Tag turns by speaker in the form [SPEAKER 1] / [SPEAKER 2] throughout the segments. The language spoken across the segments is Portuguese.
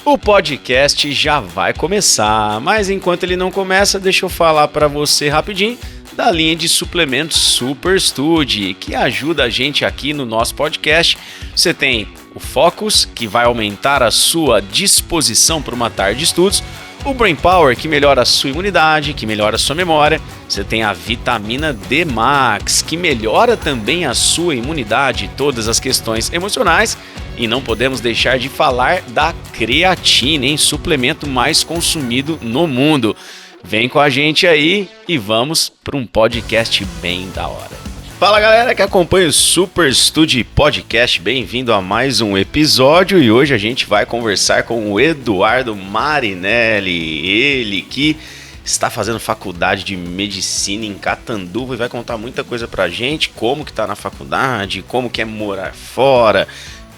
[SPEAKER 1] O podcast já vai começar, mas enquanto ele não começa, deixa eu falar para você rapidinho da linha de suplementos Super Study, que ajuda a gente aqui no nosso podcast. Você tem o Focus, que vai aumentar a sua disposição para uma tarde de estudos, o Brain Power, que melhora a sua imunidade, que melhora a sua memória. Você tem a vitamina D Max, que melhora também a sua imunidade e todas as questões emocionais. E não podemos deixar de falar da creatina, hein? Suplemento mais consumido no mundo. Vem com a gente aí e vamos para um podcast bem da hora. Fala galera que acompanha o Super Study Podcast, bem-vindo a mais um episódio e hoje a gente vai conversar com o Eduardo Marinelli, ele que está fazendo faculdade de medicina em Catanduva e vai contar muita coisa pra gente, como que tá na faculdade, como que é morar fora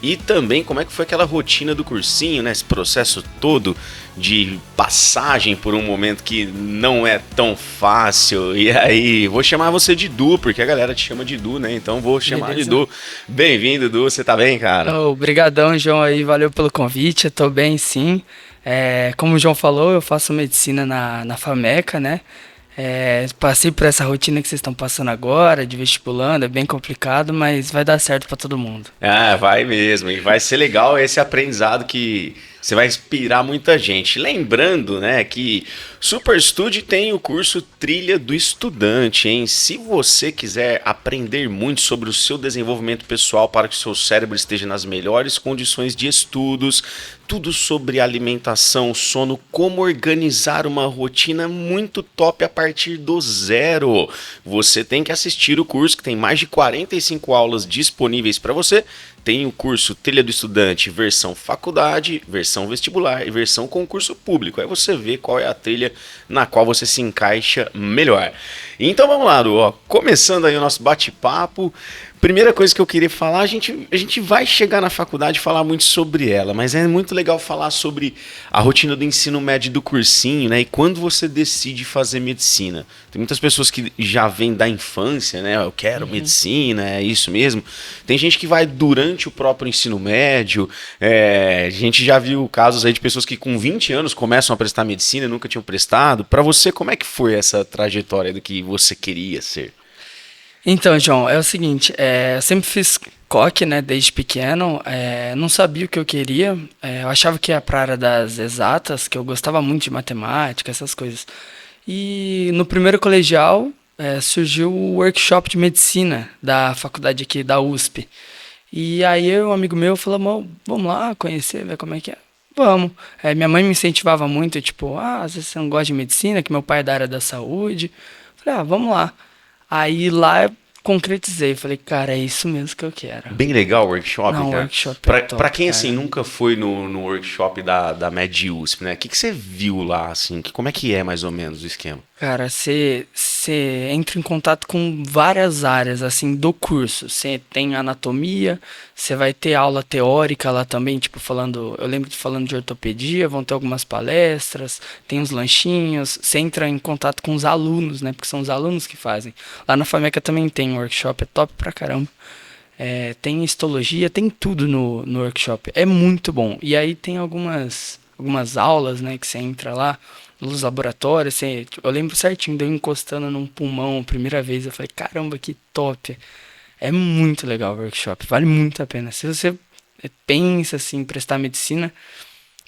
[SPEAKER 1] e também como é que foi aquela rotina do cursinho, né, esse processo todo de passagem por um momento que não é tão fácil. E aí, vou chamar você de Du, porque a galera te chama de Du, né? Então vou chamar de Du. Bem-vindo, Du. Você tá bem, cara?
[SPEAKER 2] Obrigadão, João, aí. Valeu pelo convite. Eu tô bem, sim. Como o João falou, eu faço medicina na FAMECA, né? Passei por essa rotina que vocês estão passando agora, de vestibulando, é bem complicado, mas vai dar certo pra todo mundo.
[SPEAKER 1] Vai mesmo. E vai ser legal esse aprendizado que você vai inspirar muita gente. Lembrando, né, que Super Study tem o curso Trilha do Estudante, hein? Se você quiser aprender muito sobre o seu desenvolvimento pessoal para que o seu cérebro esteja nas melhores condições de estudos, tudo sobre alimentação, sono, como organizar uma rotina muito top a partir do zero, você tem que assistir o curso que tem mais de 45 aulas disponíveis para você. Tem o curso Trilha do Estudante, versão faculdade, versão vestibular e versão concurso público. Aí você vê qual é a trilha na qual você se encaixa melhor. Então vamos lá, Du, ó. Começando aí o nosso bate-papo. Primeira coisa que eu queria falar, a gente vai chegar na faculdade e falar muito sobre ela, mas é muito legal falar sobre a rotina do ensino médio do cursinho, né? E quando você decide fazer medicina. Tem muitas pessoas que já vêm da infância, né? Eu quero medicina, é isso mesmo. Tem gente que vai durante o próprio ensino médio. A gente já viu casos aí de pessoas que com 20 anos começam a prestar medicina e nunca tinham prestado. Para você, como é que foi essa trajetória do que você queria ser?
[SPEAKER 2] Então, João, é o seguinte, eu sempre fiz coque, né, desde pequeno, não sabia o que eu queria, eu achava que ia para a área das exatas, que eu gostava muito de matemática, essas coisas. E no primeiro colegial surgiu o workshop de medicina da faculdade aqui da USP. E aí um amigo meu falou, vamos lá conhecer, ver como é que é. Vamos. Minha mãe me incentivava muito, tipo, às vezes você não gosta de medicina, que meu pai é da área da saúde. Falei, vamos lá. Aí lá eu concretizei, falei, cara, é isso mesmo que eu quero.
[SPEAKER 1] Bem legal o workshop,
[SPEAKER 2] Não,
[SPEAKER 1] cara.
[SPEAKER 2] workshop
[SPEAKER 1] Pra quem,
[SPEAKER 2] cara.
[SPEAKER 1] assim, nunca foi no workshop da Med USP, né? O que você viu lá, assim? Como é que é, mais ou menos, o esquema?
[SPEAKER 2] Cara, você entra em contato com várias áreas, assim, do curso. Você tem anatomia, você vai ter aula teórica lá também, tipo, eu lembro de falando de ortopedia, vão ter algumas palestras, tem uns lanchinhos, você entra em contato com os alunos, né, porque são os alunos que fazem. Lá na FAMECA também tem um workshop, é top pra caramba. Tem histologia, tem tudo no workshop, é muito bom. E aí tem algumas aulas, né, que você entra lá, nos laboratórios, assim, eu lembro certinho de eu encostando num pulmão a primeira vez, eu falei, caramba, que top. É muito legal o workshop, vale muito a pena. Se você pensa assim, em prestar medicina,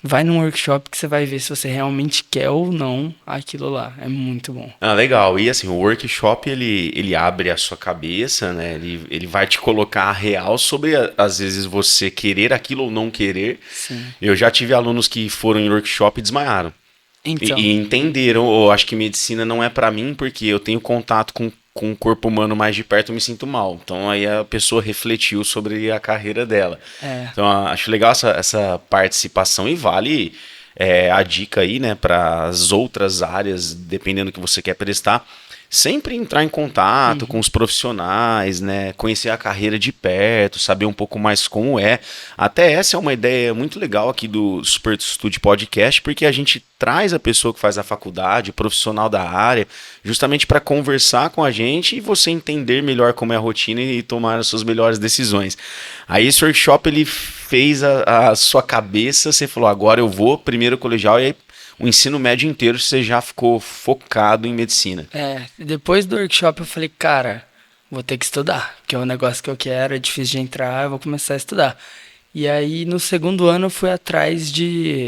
[SPEAKER 2] vai num workshop que você vai ver se você realmente quer ou não aquilo lá, é muito bom.
[SPEAKER 1] Legal. E assim, o workshop, ele abre a sua cabeça, né? Ele vai te colocar a real sobre, às vezes, você querer aquilo ou não querer.
[SPEAKER 2] Sim.
[SPEAKER 1] Eu já tive alunos que foram em workshop e desmaiaram.
[SPEAKER 2] Então,
[SPEAKER 1] E entenderam, eu acho que medicina não é pra mim, porque eu tenho contato com o corpo humano mais de perto, eu me sinto mal. Então aí a pessoa refletiu sobre a carreira dela. Então acho legal essa participação e vale a dica aí, né, para as outras áreas, dependendo do que você quer prestar. sempre entrar em contato com os profissionais, né? Conhecer a carreira de perto, saber um pouco mais como é. Até essa é uma ideia muito legal aqui do Super Studio Podcast, porque a gente traz a pessoa que faz a faculdade, o profissional da área, justamente para conversar com a gente e você entender melhor como é a rotina e tomar as suas melhores decisões. Aí esse workshop ele fez a sua cabeça, você falou, agora eu vou primeiro colegial, e aí o ensino médio inteiro você já ficou focado em medicina.
[SPEAKER 2] Depois do workshop eu falei, cara, vou ter que estudar, porque é um negócio que eu quero, é difícil de entrar, eu vou começar a estudar. E aí no segundo ano eu fui atrás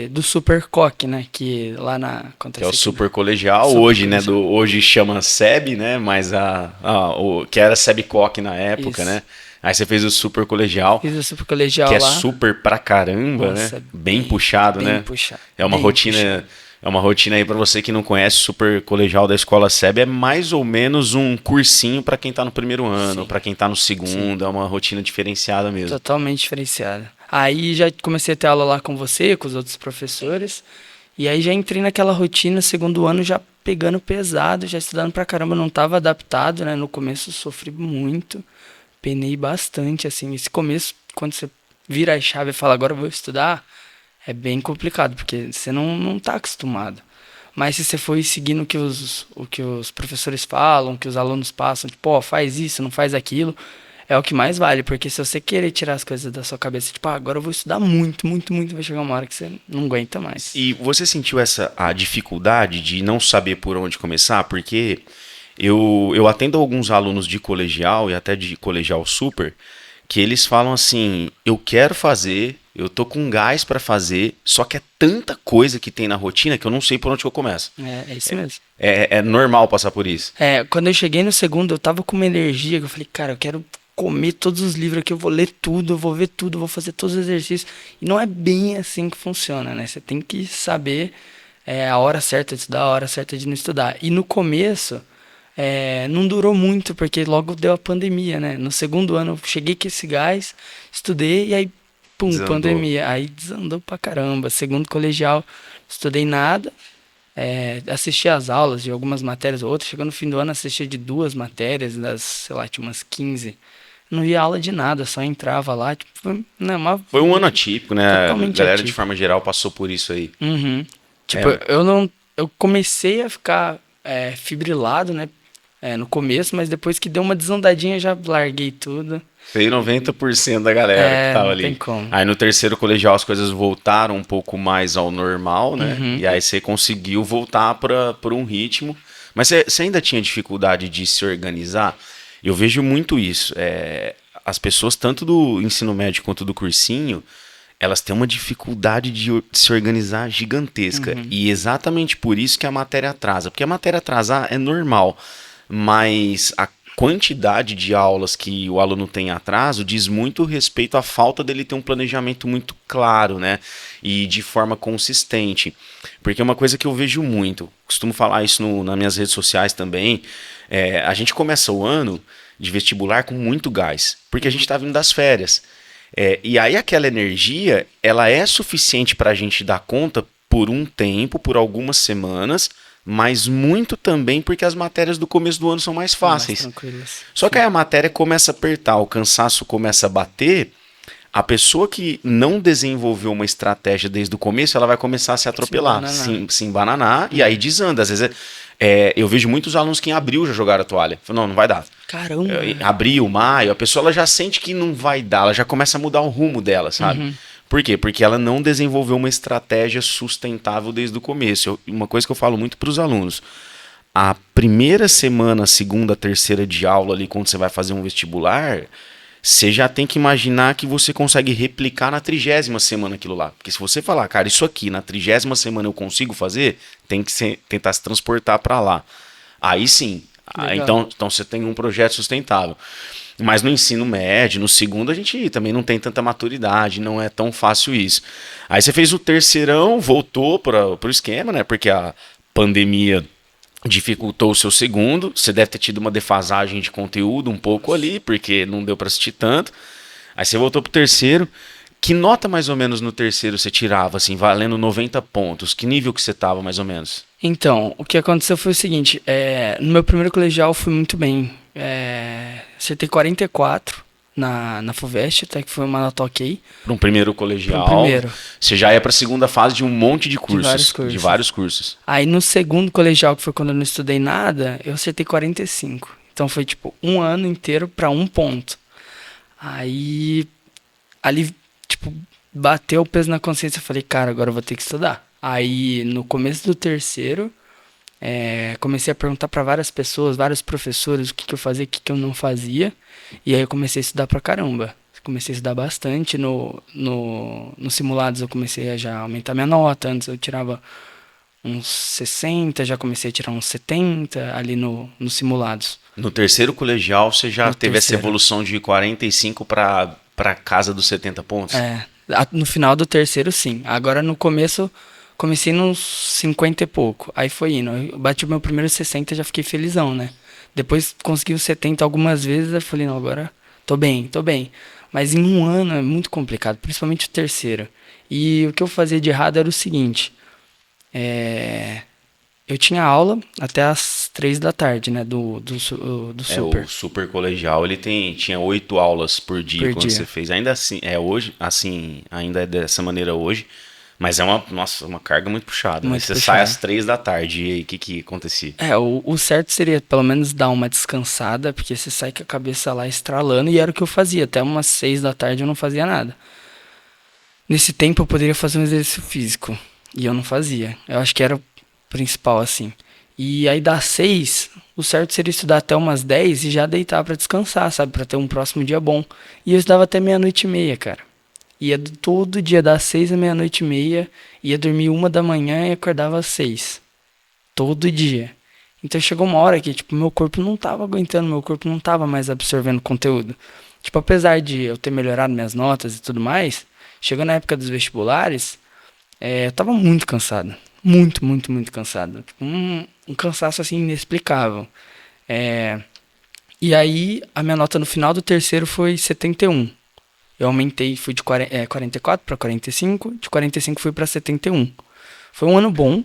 [SPEAKER 2] do Super Coque, né, que lá na...
[SPEAKER 1] Que é o super colegial,
[SPEAKER 2] Super
[SPEAKER 1] hoje,
[SPEAKER 2] colegial.
[SPEAKER 1] né, hoje chama SEB, né, mas que era SEB Coque na época,
[SPEAKER 2] Isso.
[SPEAKER 1] né. Aí você fez o super colegial,
[SPEAKER 2] Fiz o Super Colegial
[SPEAKER 1] que é
[SPEAKER 2] lá.
[SPEAKER 1] super pra caramba,
[SPEAKER 2] Nossa,
[SPEAKER 1] né, bem puxado,
[SPEAKER 2] bem
[SPEAKER 1] né.
[SPEAKER 2] puxado,
[SPEAKER 1] É uma
[SPEAKER 2] bem
[SPEAKER 1] rotina...
[SPEAKER 2] puxado.
[SPEAKER 1] É uma rotina aí para você que não conhece, o super colegial da escola SEB é mais ou menos um cursinho para quem tá no primeiro ano,
[SPEAKER 2] Sim.
[SPEAKER 1] para quem tá no segundo, é uma rotina diferenciada mesmo.
[SPEAKER 2] Totalmente diferenciada. Aí já comecei a ter aula lá com você, com os outros professores. E aí já entrei naquela rotina, segundo ano, já pegando pesado, já estudando pra caramba. Não tava adaptado, né? No começo sofri muito, penei bastante, assim. Esse começo, quando você vira a chave e fala, agora eu vou estudar, é bem complicado, porque você não tá acostumado. Mas se você for seguindo o que os professores falam, o que os alunos passam, tipo, ó, faz isso, não faz aquilo, é o que mais vale, porque se você querer tirar as coisas da sua cabeça, tipo, agora eu vou estudar muito, muito, muito, vai chegar uma hora que você não aguenta mais.
[SPEAKER 1] E você sentiu a dificuldade de não saber por onde começar? Porque eu atendo alguns alunos de colegial e até de colegial super, que eles falam assim, eu quero fazer, eu tô com gás para fazer, só que é tanta coisa que tem na rotina que eu não sei por onde que eu começo.
[SPEAKER 2] É isso mesmo.
[SPEAKER 1] É normal passar por isso.
[SPEAKER 2] Quando eu cheguei no segundo, eu tava com uma energia que eu falei, cara, eu quero comer todos os livros aqui, eu vou ler tudo, eu vou ver tudo, eu vou fazer todos os exercícios. E não é bem assim que funciona, né? Você tem que saber a hora certa de estudar, a hora certa de não estudar. E no começo, não durou muito, porque logo deu a pandemia, né? No segundo ano, eu cheguei com esse gás, estudei e aí, pum,
[SPEAKER 1] Desandou.
[SPEAKER 2] pandemia. Aí desandou pra caramba. Segundo colegial, estudei nada. Assisti às aulas de algumas matérias ou outras. Chegou no fim do ano, assisti de 2 matérias, das, sei lá, tinha umas 15. Não via aula de nada, só entrava lá. Tipo,
[SPEAKER 1] Foi um ano atípico, né? A
[SPEAKER 2] Totalmente
[SPEAKER 1] galera de
[SPEAKER 2] atípico.
[SPEAKER 1] forma geral passou por isso aí.
[SPEAKER 2] Uhum. Tipo, eu comecei a ficar fibrilado, né? No começo, mas depois que deu uma desandadinha, já larguei tudo.
[SPEAKER 1] Foi 90% da galera que tava
[SPEAKER 2] Não
[SPEAKER 1] ali.
[SPEAKER 2] tem como.
[SPEAKER 1] Aí no terceiro colegial as coisas voltaram um pouco mais ao normal, né?
[SPEAKER 2] Uhum.
[SPEAKER 1] E aí você conseguiu voltar para um ritmo. Mas você ainda tinha dificuldade de se organizar? Eu vejo muito isso. As pessoas, tanto do ensino médio quanto do cursinho, elas têm uma dificuldade de se organizar gigantesca. E exatamente por isso que a matéria atrasa. Porque a matéria atrasar é normal, mas a quantidade de aulas que o aluno tem atraso diz muito respeito à falta dele ter um planejamento muito claro, né? E de forma consistente. Porque é uma coisa que eu vejo muito, costumo falar isso nas minhas redes sociais também, a gente começa o ano de vestibular com muito gás, porque a gente está vindo das férias. E aí aquela energia, ela é suficiente para a gente dar conta por um tempo, por algumas semanas, mas muito também porque as matérias do começo do ano são mais fáceis.
[SPEAKER 2] Mais tranquilas.
[SPEAKER 1] Só que aí a matéria começa a apertar, o cansaço começa a bater, a pessoa que não desenvolveu uma estratégia desde o começo, ela vai começar a se atropelar, se embananar, e aí desanda. Às vezes eu vejo muitos alunos que em abril já jogaram a toalha. Falam, não vai dar.
[SPEAKER 2] Caramba.
[SPEAKER 1] Abril, maio, a pessoa ela já sente que não vai dar, ela já começa a mudar o rumo dela, sabe? Por quê? Porque ela não desenvolveu uma estratégia sustentável desde o começo. Uma coisa que eu falo muito para os alunos, a primeira semana, segunda, terceira de aula ali, quando você vai fazer um vestibular, você já tem que imaginar que você consegue replicar na 30ª semana aquilo lá. Porque se você falar, cara, isso aqui na 30ª semana eu consigo fazer, tem que tentar se transportar para lá. Aí sim. Então você tem um projeto sustentável. Mas no ensino médio, no segundo, a gente também não tem tanta maturidade, não é tão fácil isso. Aí você fez o terceirão, voltou para o esquema, né? Porque a pandemia dificultou o seu segundo. Você deve ter tido uma defasagem de conteúdo um pouco ali, porque não deu para assistir tanto. Aí você voltou pro terceiro. Que nota mais ou menos no terceiro você tirava, assim, valendo 90 pontos? Que nível que você tava mais ou menos?
[SPEAKER 2] Então, o que aconteceu foi o seguinte, no meu primeiro colegial eu fui muito bem. Acertei 44 na FUVEST, até que foi uma nota ok.
[SPEAKER 1] Para um primeiro colegial,
[SPEAKER 2] Pro primeiro.
[SPEAKER 1] você já ia para a segunda fase de um monte de cursos.
[SPEAKER 2] Vários
[SPEAKER 1] De vários cursos.
[SPEAKER 2] Aí no segundo colegial, que foi quando eu não estudei nada, eu acertei 45. Então foi tipo um ano inteiro para um ponto. Aí ali, tipo, bateu o peso na consciência. Eu falei, cara, agora eu vou ter que estudar. Aí no começo do terceiro, comecei a perguntar para várias pessoas, vários professores, o que que eu fazia, o que que eu não fazia. E aí eu comecei a estudar pra caramba. Comecei a estudar bastante. Nos simulados eu comecei a já aumentar minha nota. Antes eu tirava uns 60, já comecei a tirar uns 70 ali nos simulados.
[SPEAKER 1] No terceiro colegial, você já
[SPEAKER 2] No
[SPEAKER 1] teve essa
[SPEAKER 2] terceiro.
[SPEAKER 1] evolução de 45 para casa dos 70 pontos?
[SPEAKER 2] No final do terceiro, sim. Agora no começo, comecei nos 50 e pouco. Aí foi indo. Eu bati o meu primeiro 60 e já fiquei felizão, né? Depois consegui os 70 algumas vezes. Aí falei, não, agora tô bem, tô bem. Mas em um ano é muito complicado, principalmente o terceiro. E o que eu fazia de errado era o seguinte. Eu tinha aula até as 3 da tarde, né? Do super.
[SPEAKER 1] O super colegial, ele tinha 8 aulas por dia
[SPEAKER 2] Por
[SPEAKER 1] quando
[SPEAKER 2] dia.
[SPEAKER 1] você fez. Ainda assim, hoje, assim, ainda é dessa maneira hoje. Mas é uma carga muito puxada, né?
[SPEAKER 2] Muito
[SPEAKER 1] Você
[SPEAKER 2] puxada.
[SPEAKER 1] sai às 3 da tarde, e aí, o que acontecia?
[SPEAKER 2] O certo seria pelo menos dar uma descansada, porque você sai com a cabeça lá estralando, e era o que eu fazia. Até umas 6 da tarde eu não fazia nada. Nesse tempo eu poderia fazer um exercício físico, e eu não fazia. Eu acho que era o principal, assim. E aí das 6, o certo seria estudar até umas 10 e já deitar pra descansar, sabe? Pra ter um próximo dia bom. E eu estudava até 00:30, cara. Ia todo dia das 6 à 00:30, ia dormir 1 da manhã e acordava às 6. Todo dia. Então chegou uma hora que, tipo, meu corpo não tava aguentando, meu corpo não tava mais absorvendo conteúdo. Tipo, apesar de eu ter melhorado minhas notas e tudo mais, chegou na época dos vestibulares, eu tava muito cansado. Muito, muito, muito cansado. Tipo, um cansaço, assim, inexplicável. E aí, a minha nota no final do terceiro foi 71. Eu aumentei, fui de 44 para 45, de 45 fui para 71. Foi um ano bom,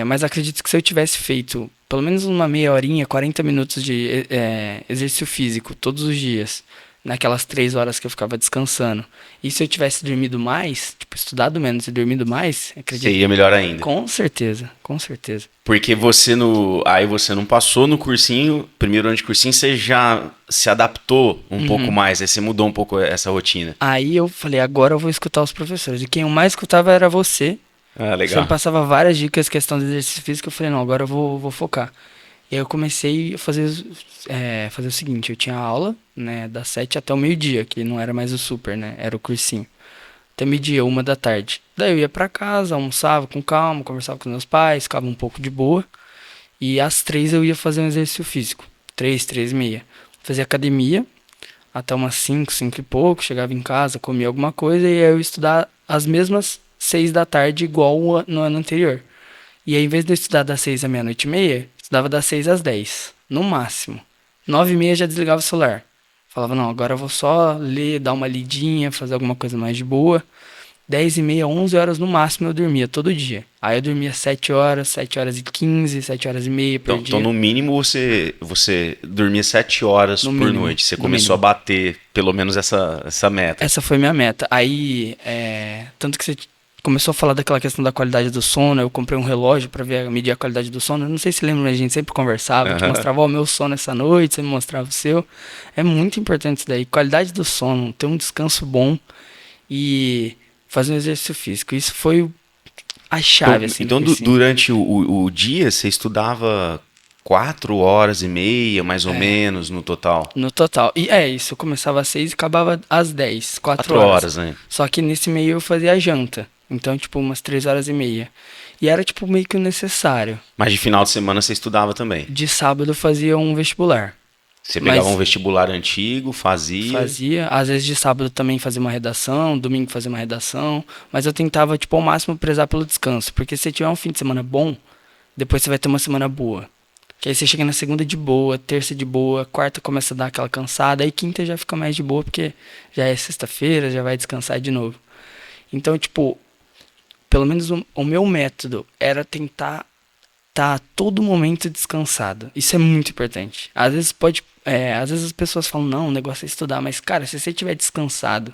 [SPEAKER 2] mas acredito que se eu tivesse feito pelo menos uma meia horinha, 40 minutos de exercício físico todos os dias, naquelas 3 horas que eu ficava descansando, e se eu tivesse dormido mais, tipo, estudado menos e dormido mais, acredito.
[SPEAKER 1] Você ia melhor ainda.
[SPEAKER 2] Com certeza, com certeza.
[SPEAKER 1] Porque aí você não passou no cursinho, primeiro ano de cursinho, você já se adaptou um pouco mais, aí você mudou um pouco essa rotina.
[SPEAKER 2] Aí eu falei, agora eu vou escutar os professores. E quem eu mais escutava era você.
[SPEAKER 1] Ah,
[SPEAKER 2] Você
[SPEAKER 1] legal.
[SPEAKER 2] me passava várias dicas, questão de exercício físico. Eu falei, não, agora eu vou focar. E aí eu comecei a fazer o seguinte, eu tinha aula, né, das 7 até o meio-dia, que não era mais o super, né, era o cursinho. Até meio-dia, 1 da tarde. Daí eu ia pra casa, almoçava com calma, conversava com meus pais, ficava um pouco de boa. E às 3 eu ia fazer um exercício físico. 3:30. Fazia academia até umas 5, 5 e pouco. Chegava em casa, comia alguma coisa e aí eu ia estudar as mesmas 6 da tarde, igual no ano anterior. E aí, em vez de eu estudar das 6 à 00:30, estudava das 6 às 10, no máximo. 9:30 já desligava o celular. Falava, não, agora eu vou só ler, dar uma lidinha, fazer alguma coisa mais de boa. 10:30, 11 horas no máximo eu dormia todo dia. Aí eu dormia 7 horas, 7h15, 7h30 por dia.
[SPEAKER 1] Então, no mínimo, você dormia 7 horas
[SPEAKER 2] No
[SPEAKER 1] por
[SPEAKER 2] mínimo,
[SPEAKER 1] noite. Você
[SPEAKER 2] no
[SPEAKER 1] começou
[SPEAKER 2] mínimo.
[SPEAKER 1] a bater pelo menos essa meta.
[SPEAKER 2] Essa foi minha meta. Aí, tanto que você começou a falar daquela questão da qualidade do sono, eu comprei um relógio pra medir a qualidade do sono. Eu não sei se lembra, mas a gente sempre conversava, eu te mostrava o meu sono essa noite, você me mostrava o seu. É muito importante isso daí. Qualidade do sono, ter um descanso bom e fazer um exercício físico. Isso foi a chave, assim.
[SPEAKER 1] Então,
[SPEAKER 2] do cursinho.
[SPEAKER 1] durante o dia, você estudava 4h30, mais ou menos, no total?
[SPEAKER 2] No total. E isso, eu começava às 6 e acabava às 10, 4
[SPEAKER 1] 4 horas, né?
[SPEAKER 2] Só que nesse meio eu fazia a janta. Então, tipo, umas 3h30. E era, tipo, meio que o necessário.
[SPEAKER 1] Mas de final de semana você estudava também?
[SPEAKER 2] De sábado eu fazia um vestibular.
[SPEAKER 1] Você pegava
[SPEAKER 2] Mas
[SPEAKER 1] um vestibular antigo, fazia...
[SPEAKER 2] Fazia. Às vezes de sábado também fazia uma redação, domingo fazia uma redação. Mas eu tentava, tipo, ao máximo prezar pelo descanso. Porque se você tiver um fim de semana bom, depois você vai ter uma semana boa. Que aí você chega na segunda de boa, terça de boa, quarta começa a dar aquela cansada, aí quinta já fica mais de boa, porque já é sexta-feira, já vai descansar de novo. Então, tipo, pelo menos o meu método era tentar estar a todo momento descansado. Isso é muito importante. Às vezes as pessoas falam, não, o negócio é estudar, mas, cara, se você estiver descansado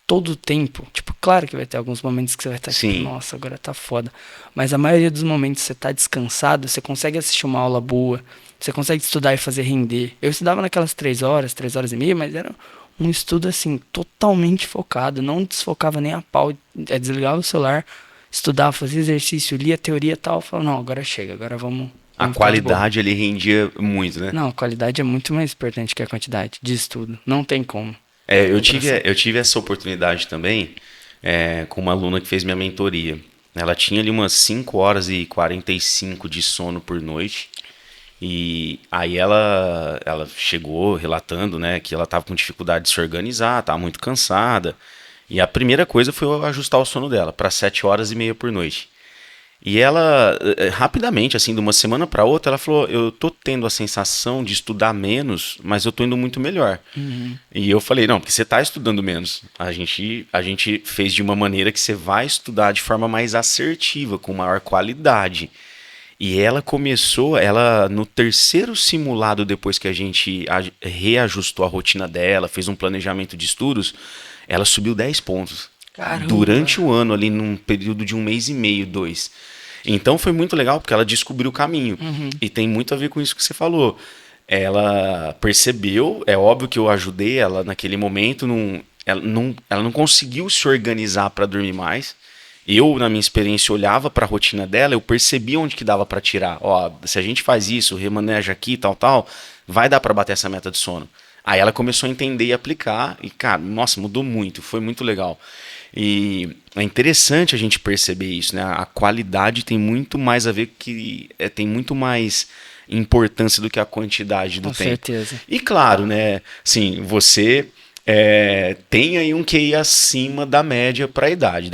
[SPEAKER 2] todo o tempo, tipo, claro que vai ter alguns momentos que você vai estar tipo,
[SPEAKER 1] Sim.
[SPEAKER 2] nossa, agora tá foda. Mas a maioria dos momentos que você tá descansado, você consegue assistir uma aula boa, você consegue estudar e fazer render. Eu estudava naquelas 3 horas e meia, mas era um estudo assim, totalmente focado, não desfocava nem a pau, desligava o celular, estudava, fazia exercício, lia teoria e tal, falava, não, agora chega, agora
[SPEAKER 1] A
[SPEAKER 2] vamos ficar de boa.
[SPEAKER 1] qualidade ali rendia muito, né?
[SPEAKER 2] Não, a qualidade é muito mais importante que a quantidade de estudo, não tem como.
[SPEAKER 1] Eu
[SPEAKER 2] Comparação.
[SPEAKER 1] tive essa oportunidade também com uma aluna que fez minha mentoria. Ela tinha ali umas 5 horas e 45 de sono por noite. E aí ela chegou relatando, né, que ela estava com dificuldade de se organizar, estava muito cansada. E a primeira coisa foi eu ajustar o sono dela para 7 horas e meia por noite. E ela, rapidamente, assim, de uma semana para outra, ela falou: eu tô tendo a sensação de estudar menos, mas eu tô indo muito melhor.
[SPEAKER 2] Uhum.
[SPEAKER 1] E eu falei: não, porque você tá estudando menos. A gente fez de uma maneira que você vai estudar de forma mais assertiva, com maior qualidade. E ela começou, ela no terceiro simulado, depois que a gente reajustou a rotina dela, fez um planejamento de estudos, ela subiu 10 pontos.
[SPEAKER 2] Caramba.
[SPEAKER 1] Durante o ano, ali num período de um mês e meio, 2. Então foi muito legal, porque ela descobriu o caminho.
[SPEAKER 2] Uhum.
[SPEAKER 1] E tem muito a ver com isso que você falou. Ela percebeu, é óbvio que eu ajudei ela naquele momento, ela não conseguiu se organizar para dormir mais. Eu, na minha experiência, olhava para a rotina dela, eu percebia onde que dava para tirar. Ó, se a gente faz isso, remaneja aqui, tal, tal, vai dar para bater essa meta de sono. Aí ela começou a entender e aplicar, e cara, nossa, mudou muito, foi muito legal. E é interessante a gente perceber isso, né? A qualidade tem muito mais a ver tem muito mais importância do que a quantidade do
[SPEAKER 2] Com
[SPEAKER 1] tempo.
[SPEAKER 2] certeza.
[SPEAKER 1] E claro, né? Sim, você tem aí um QI acima da média para a idade.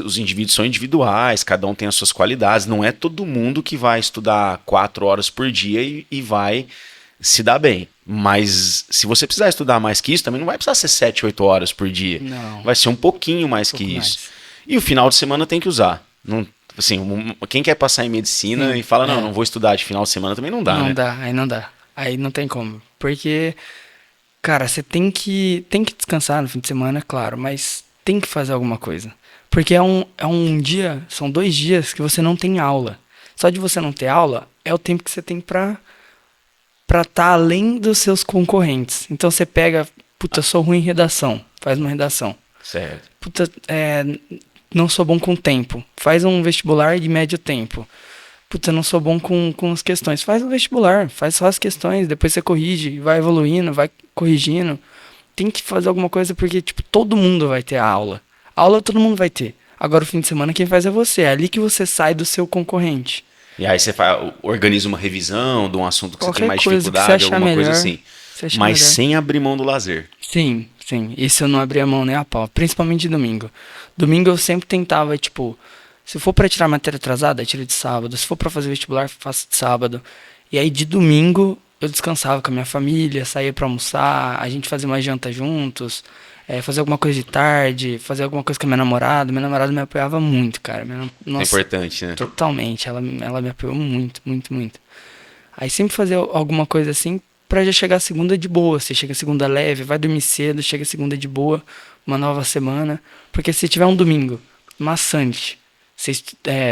[SPEAKER 1] Os indivíduos são individuais, cada um tem as suas qualidades. Não é todo mundo que vai estudar 4 horas por dia e vai se dar bem. Mas se você precisar estudar mais que isso, também não vai precisar ser 7, 8 horas por dia.
[SPEAKER 2] Não,
[SPEAKER 1] Vai ser um pouquinho mais
[SPEAKER 2] um
[SPEAKER 1] que
[SPEAKER 2] pouco
[SPEAKER 1] isso.
[SPEAKER 2] mais.
[SPEAKER 1] E o final de semana tem que usar. Não, assim, quem quer passar em medicina
[SPEAKER 2] Sim,
[SPEAKER 1] e fala, não,
[SPEAKER 2] é.
[SPEAKER 1] não vou estudar de final de semana, também não dá,
[SPEAKER 2] Não
[SPEAKER 1] né?
[SPEAKER 2] dá, aí não dá. Aí não tem como. Porque, cara, você tem que descansar no fim de semana, claro, mas tem que fazer alguma coisa. Porque é um dia, são 2 dias que você não tem aula. Só de você não ter aula é o tempo que você tem pra estar além dos seus concorrentes. Então você pega, puta, sou ruim em redação, faz uma redação.
[SPEAKER 1] Certo.
[SPEAKER 2] Puta, não sou bom com tempo, faz um vestibular de médio tempo. Puta, não sou bom com as questões, faz um vestibular, faz só as questões, depois você corrige, vai evoluindo, vai corrigindo. Tem que fazer alguma coisa porque, tipo, todo mundo vai ter a aula. A aula todo mundo vai ter. Agora o fim de semana quem faz é você, é ali que você sai do seu concorrente.
[SPEAKER 1] E aí você organiza uma revisão de um assunto que você tem
[SPEAKER 2] Qualquer
[SPEAKER 1] mais
[SPEAKER 2] coisa que você
[SPEAKER 1] dificuldade,
[SPEAKER 2] achar
[SPEAKER 1] alguma coisa
[SPEAKER 2] melhor,
[SPEAKER 1] assim.
[SPEAKER 2] você achar
[SPEAKER 1] Mas
[SPEAKER 2] melhor.
[SPEAKER 1] sem abrir mão do lazer.
[SPEAKER 2] Sim, sim. Isso eu não abria a mão nem a pau. Principalmente de domingo. Domingo eu sempre tentava, tipo, se for pra tirar matéria atrasada, eu tiro de sábado. Se for pra fazer vestibular, faço de sábado. E aí de domingo eu descansava com a minha família, saía pra almoçar, a gente fazia uma janta juntos, fazer alguma coisa de tarde, fazer alguma coisa com a minha namorada. Minha namorada me apoiava muito, cara.
[SPEAKER 1] É
[SPEAKER 2] Nossa,
[SPEAKER 1] importante, né?
[SPEAKER 2] totalmente. Ela me apoiou muito, muito, muito. Aí sempre fazer alguma coisa assim pra já chegar a segunda de boa. Você chega a segunda leve, vai dormir cedo, chega a segunda de boa, uma nova semana. Porque se tiver um domingo maçante, você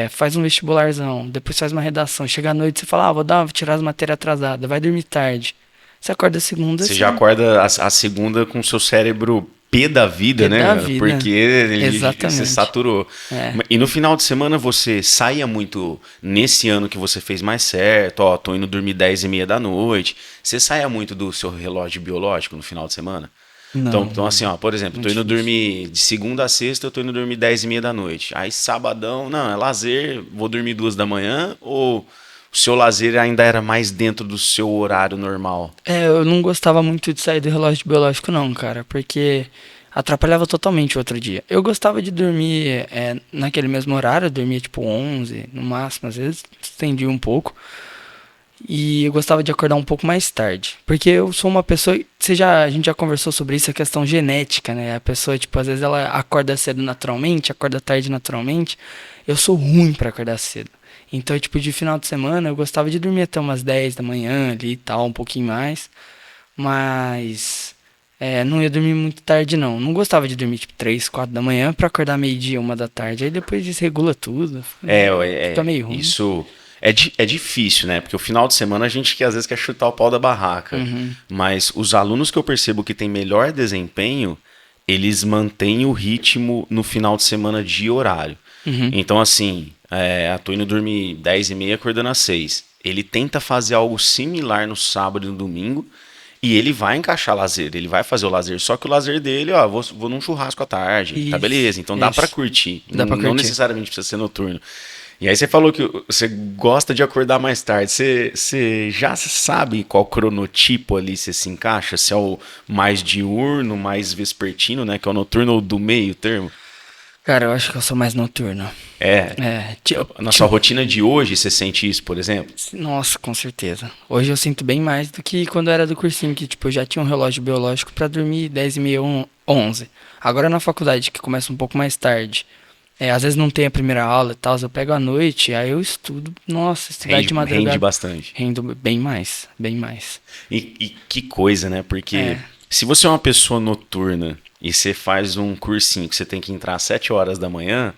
[SPEAKER 2] faz um vestibularzão, depois faz uma redação, chega à noite você fala, vou tirar as matérias atrasadas, vai dormir tarde. Você acorda segunda,
[SPEAKER 1] Você já acorda a segunda com o seu cérebro pé da vida,
[SPEAKER 2] Pé
[SPEAKER 1] né,
[SPEAKER 2] da
[SPEAKER 1] cara?
[SPEAKER 2] vida.
[SPEAKER 1] Porque você
[SPEAKER 2] Exatamente.
[SPEAKER 1] saturou.
[SPEAKER 2] É.
[SPEAKER 1] E no final de semana você saía muito, nesse ano que você fez mais certo, ó, tô indo dormir 10:30 da noite. Você saía muito do seu relógio biológico no final de semana?
[SPEAKER 2] Não,
[SPEAKER 1] Então assim, ó, por exemplo, tô
[SPEAKER 2] muito
[SPEAKER 1] indo
[SPEAKER 2] difícil.
[SPEAKER 1] dormir de segunda a sexta, eu tô indo dormir 10:30 da noite. Aí sabadão, não, é lazer, vou dormir 2 da manhã, ou o seu lazer ainda era mais dentro do seu horário normal?
[SPEAKER 2] Eu não gostava muito de sair do relógio biológico não, cara, porque atrapalhava totalmente o outro dia. Eu gostava de dormir naquele mesmo horário, eu dormia tipo 11, no máximo, às vezes estendia um pouco. E eu gostava de acordar um pouco mais tarde. Porque eu sou uma pessoa. A gente já conversou sobre isso, a questão genética, né? A pessoa, tipo, às vezes ela acorda cedo naturalmente, acorda tarde naturalmente. Eu sou ruim pra acordar cedo. Então, tipo, de final de semana eu gostava de dormir até umas 10 da manhã ali e tal, um pouquinho mais. Mas. Não ia dormir muito tarde, não. Não gostava de dormir, tipo, 3, 4 da manhã pra acordar meio-dia, 1 da tarde. Aí depois desregula tudo. Fica meio ruim.
[SPEAKER 1] Isso é difícil, né? Porque o final de semana a gente que às vezes quer chutar o pau da barraca. Mas os alunos que eu percebo que têm melhor desempenho, eles mantêm o ritmo no final de semana de horário. Então, assim, tô indo dormir 10h30, acordando às 6. Ele tenta fazer algo similar no sábado e no domingo. E ele vai encaixar lazer, ele vai fazer o lazer. Só que o lazer dele, vou num churrasco à tarde.
[SPEAKER 2] Isso,
[SPEAKER 1] tá beleza, então dá pra curtir. Não necessariamente precisa ser noturno. E aí você falou que você gosta de acordar mais tarde. Você já sabe qual cronotipo ali você se encaixa? Se é o mais diurno, mais vespertino, né? Que é o noturno ou do meio termo?
[SPEAKER 2] Cara, eu acho que eu sou mais noturno.
[SPEAKER 1] Na sua rotina de hoje, você sente isso, por exemplo?
[SPEAKER 2] Nossa, com certeza. Hoje eu sinto bem mais do que quando eu era do cursinho, que tipo, eu já tinha um relógio biológico pra dormir 10h30, 11. Agora na faculdade, que começa um pouco mais tarde. Às vezes não tem a primeira aula e tal, eu pego à noite, aí eu estudo. Nossa, estudar de madrugada.
[SPEAKER 1] Rende bastante.
[SPEAKER 2] Rendo bem mais, bem mais.
[SPEAKER 1] E que coisa, né? Porque se você é uma pessoa noturna e você faz um cursinho que você tem que entrar às 7 horas da manhã,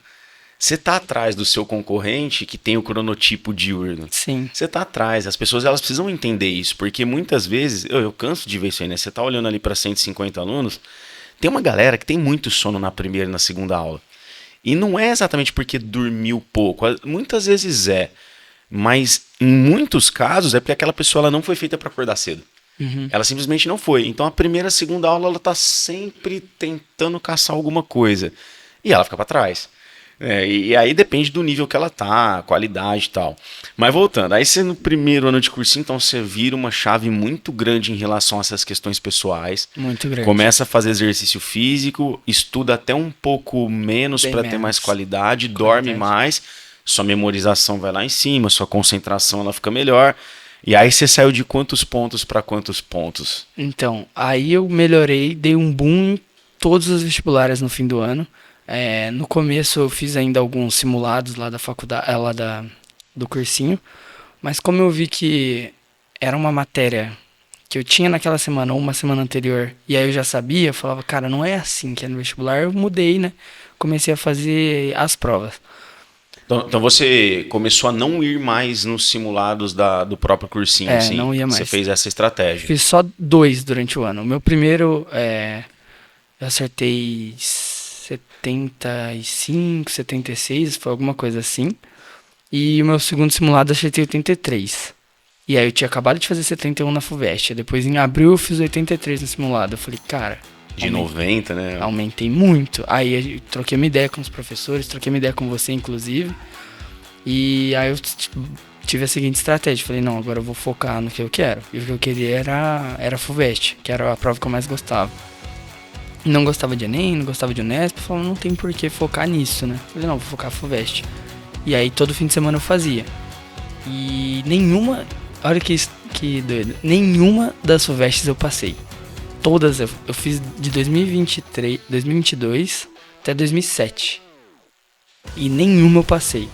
[SPEAKER 1] você tá atrás do seu concorrente que tem o cronotipo diurno.
[SPEAKER 2] Sim.
[SPEAKER 1] Você tá atrás. As pessoas elas precisam entender isso, porque muitas vezes, eu canso de ver isso aí, né? Você tá olhando ali para 150 alunos, tem uma galera que tem muito sono na primeira e na segunda aula. E não é exatamente porque dormiu pouco, muitas vezes mas em muitos casos é porque aquela pessoa ela não foi feita para acordar cedo. Ela simplesmente não foi. Então a primeira e a segunda aula ela tá sempre tentando caçar alguma coisa e ela fica para trás. E aí depende do nível que ela tá, qualidade e tal. Mas voltando, aí você no primeiro ano de cursinho, então você vira uma chave muito grande em relação a essas questões pessoais.
[SPEAKER 2] Muito grande.
[SPEAKER 1] Começa a fazer exercício físico, estuda até um pouco menos para ter mais qualidade, dorme mais, sua memorização vai lá em cima, sua concentração ela fica melhor. E aí você saiu de quantos pontos para quantos pontos?
[SPEAKER 2] Então, aí eu melhorei, dei um boom em todos os vestibulares no fim do ano. No começo eu fiz ainda alguns simulados lá da faculdade, do cursinho, mas como eu vi que era uma matéria que eu tinha naquela semana ou uma semana anterior, e aí eu já sabia, eu falava, cara, não é assim que é no vestibular, eu mudei, né? Comecei a fazer as provas.
[SPEAKER 1] Então você começou a não ir mais nos simulados do próprio cursinho, assim?
[SPEAKER 2] Não ia mais.
[SPEAKER 1] Você fez essa estratégia?
[SPEAKER 2] Fiz só 2 durante o ano. O meu primeiro, eu acertei 75, 76, foi alguma coisa assim. E o meu segundo simulado eu acertei 83. E aí eu tinha acabado de fazer 71 na FUVEST. Depois em abril eu fiz 83 no simulado. Eu falei, cara...
[SPEAKER 1] De 90, né?
[SPEAKER 2] Aumentei muito. Aí eu troquei uma ideia com os professores, troquei uma ideia com você, inclusive. E aí eu tive a seguinte estratégia. Falei, não, agora eu vou focar no que eu quero. E o que eu queria era FUVEST, que era a prova que eu mais gostava. Não gostava de Enem, não gostava de Unesp. Eu falei, não tem por que focar nisso, né? Eu falei, não, vou focar FUVEST. E aí todo fim de semana eu fazia. E nenhuma... Olha que doido. Nenhuma das FUVESTs eu passei. Todas eu fiz de 2022 até 2007. E nenhuma eu passei.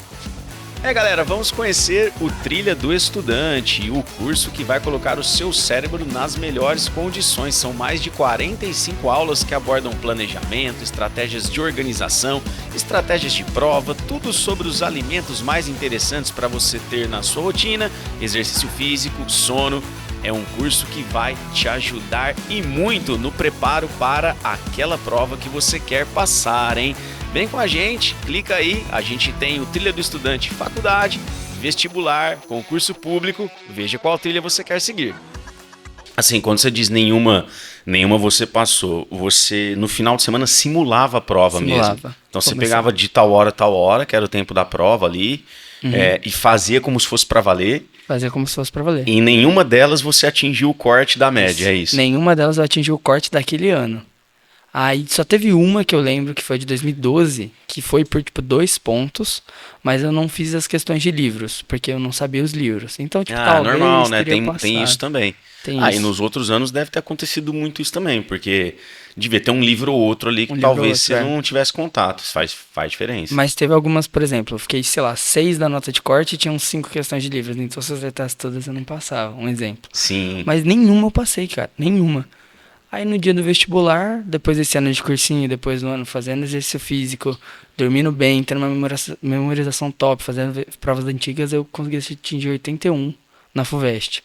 [SPEAKER 1] Galera, vamos conhecer o Trilha do Estudante, o curso que vai colocar o seu cérebro nas melhores condições. São mais de 45 aulas que abordam planejamento, estratégias de organização, estratégias de prova, tudo sobre os alimentos mais interessantes para você ter na sua rotina, exercício físico, sono. É um curso que vai te ajudar e muito no preparo para aquela prova que você quer passar, hein? Vem com a gente, clica aí, a gente tem o Trilha do Estudante Faculdade, Vestibular, Concurso Público, veja qual trilha você quer seguir. Assim, quando você diz nenhuma você passou, você no final de semana simulava a prova mesmo. Então você pegava de tal hora, que era o tempo da prova ali, e fazia como se fosse para valer.
[SPEAKER 2] Fazia como se fosse pra valer.
[SPEAKER 1] E em nenhuma delas você atingiu o corte da média, é isso?
[SPEAKER 2] Nenhuma delas eu atingi o corte daquele ano. Aí só teve uma que eu lembro, que foi de 2012, que foi por, tipo, 2 pontos, mas eu não fiz as questões de livros, porque eu não sabia os livros. Então, tipo,
[SPEAKER 1] Normal,
[SPEAKER 2] talvez
[SPEAKER 1] né?
[SPEAKER 2] teria
[SPEAKER 1] Tem isso
[SPEAKER 2] passado.
[SPEAKER 1] também.
[SPEAKER 2] Tem
[SPEAKER 1] E
[SPEAKER 2] isso.
[SPEAKER 1] nos outros anos deve ter acontecido muito isso também, porque devia ter um livro ou outro ali que
[SPEAKER 2] Um livro ou
[SPEAKER 1] talvez
[SPEAKER 2] outro,
[SPEAKER 1] você não tivesse contato. Isso faz diferença.
[SPEAKER 2] Mas teve algumas, por exemplo, eu fiquei, sei lá, 6 da nota de corte e tinham 5 questões de livros. Então, se eu acertasse todas, eu não passava. Um exemplo.
[SPEAKER 1] Sim.
[SPEAKER 2] Mas nenhuma eu passei, cara. Nenhuma. Aí no dia do vestibular, depois desse ano de cursinho, depois do ano fazendo exercício físico, dormindo bem, tendo uma memorização top, fazendo provas antigas, eu consegui atingir 81 na FUVEST.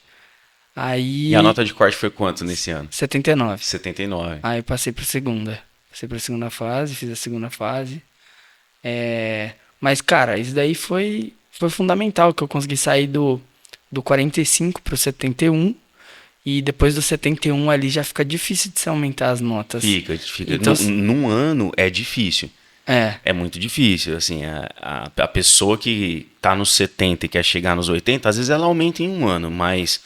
[SPEAKER 1] E a
[SPEAKER 2] Aí,
[SPEAKER 1] nota de corte foi quanto nesse ano?
[SPEAKER 2] 79.
[SPEAKER 1] 79.
[SPEAKER 2] Aí passei pra segunda. Passei pra segunda fase, fiz a segunda fase. Mas, cara, isso daí foi fundamental, que eu consegui sair do 45 pro 71. E depois do 71 ali já fica difícil de se aumentar as notas.
[SPEAKER 1] Fica.
[SPEAKER 2] Então,
[SPEAKER 1] Num ano é difícil.
[SPEAKER 2] é,
[SPEAKER 1] É muito difícil, assim, a pessoa que tá nos 70 e quer chegar nos 80, às vezes ela aumenta em um ano, mas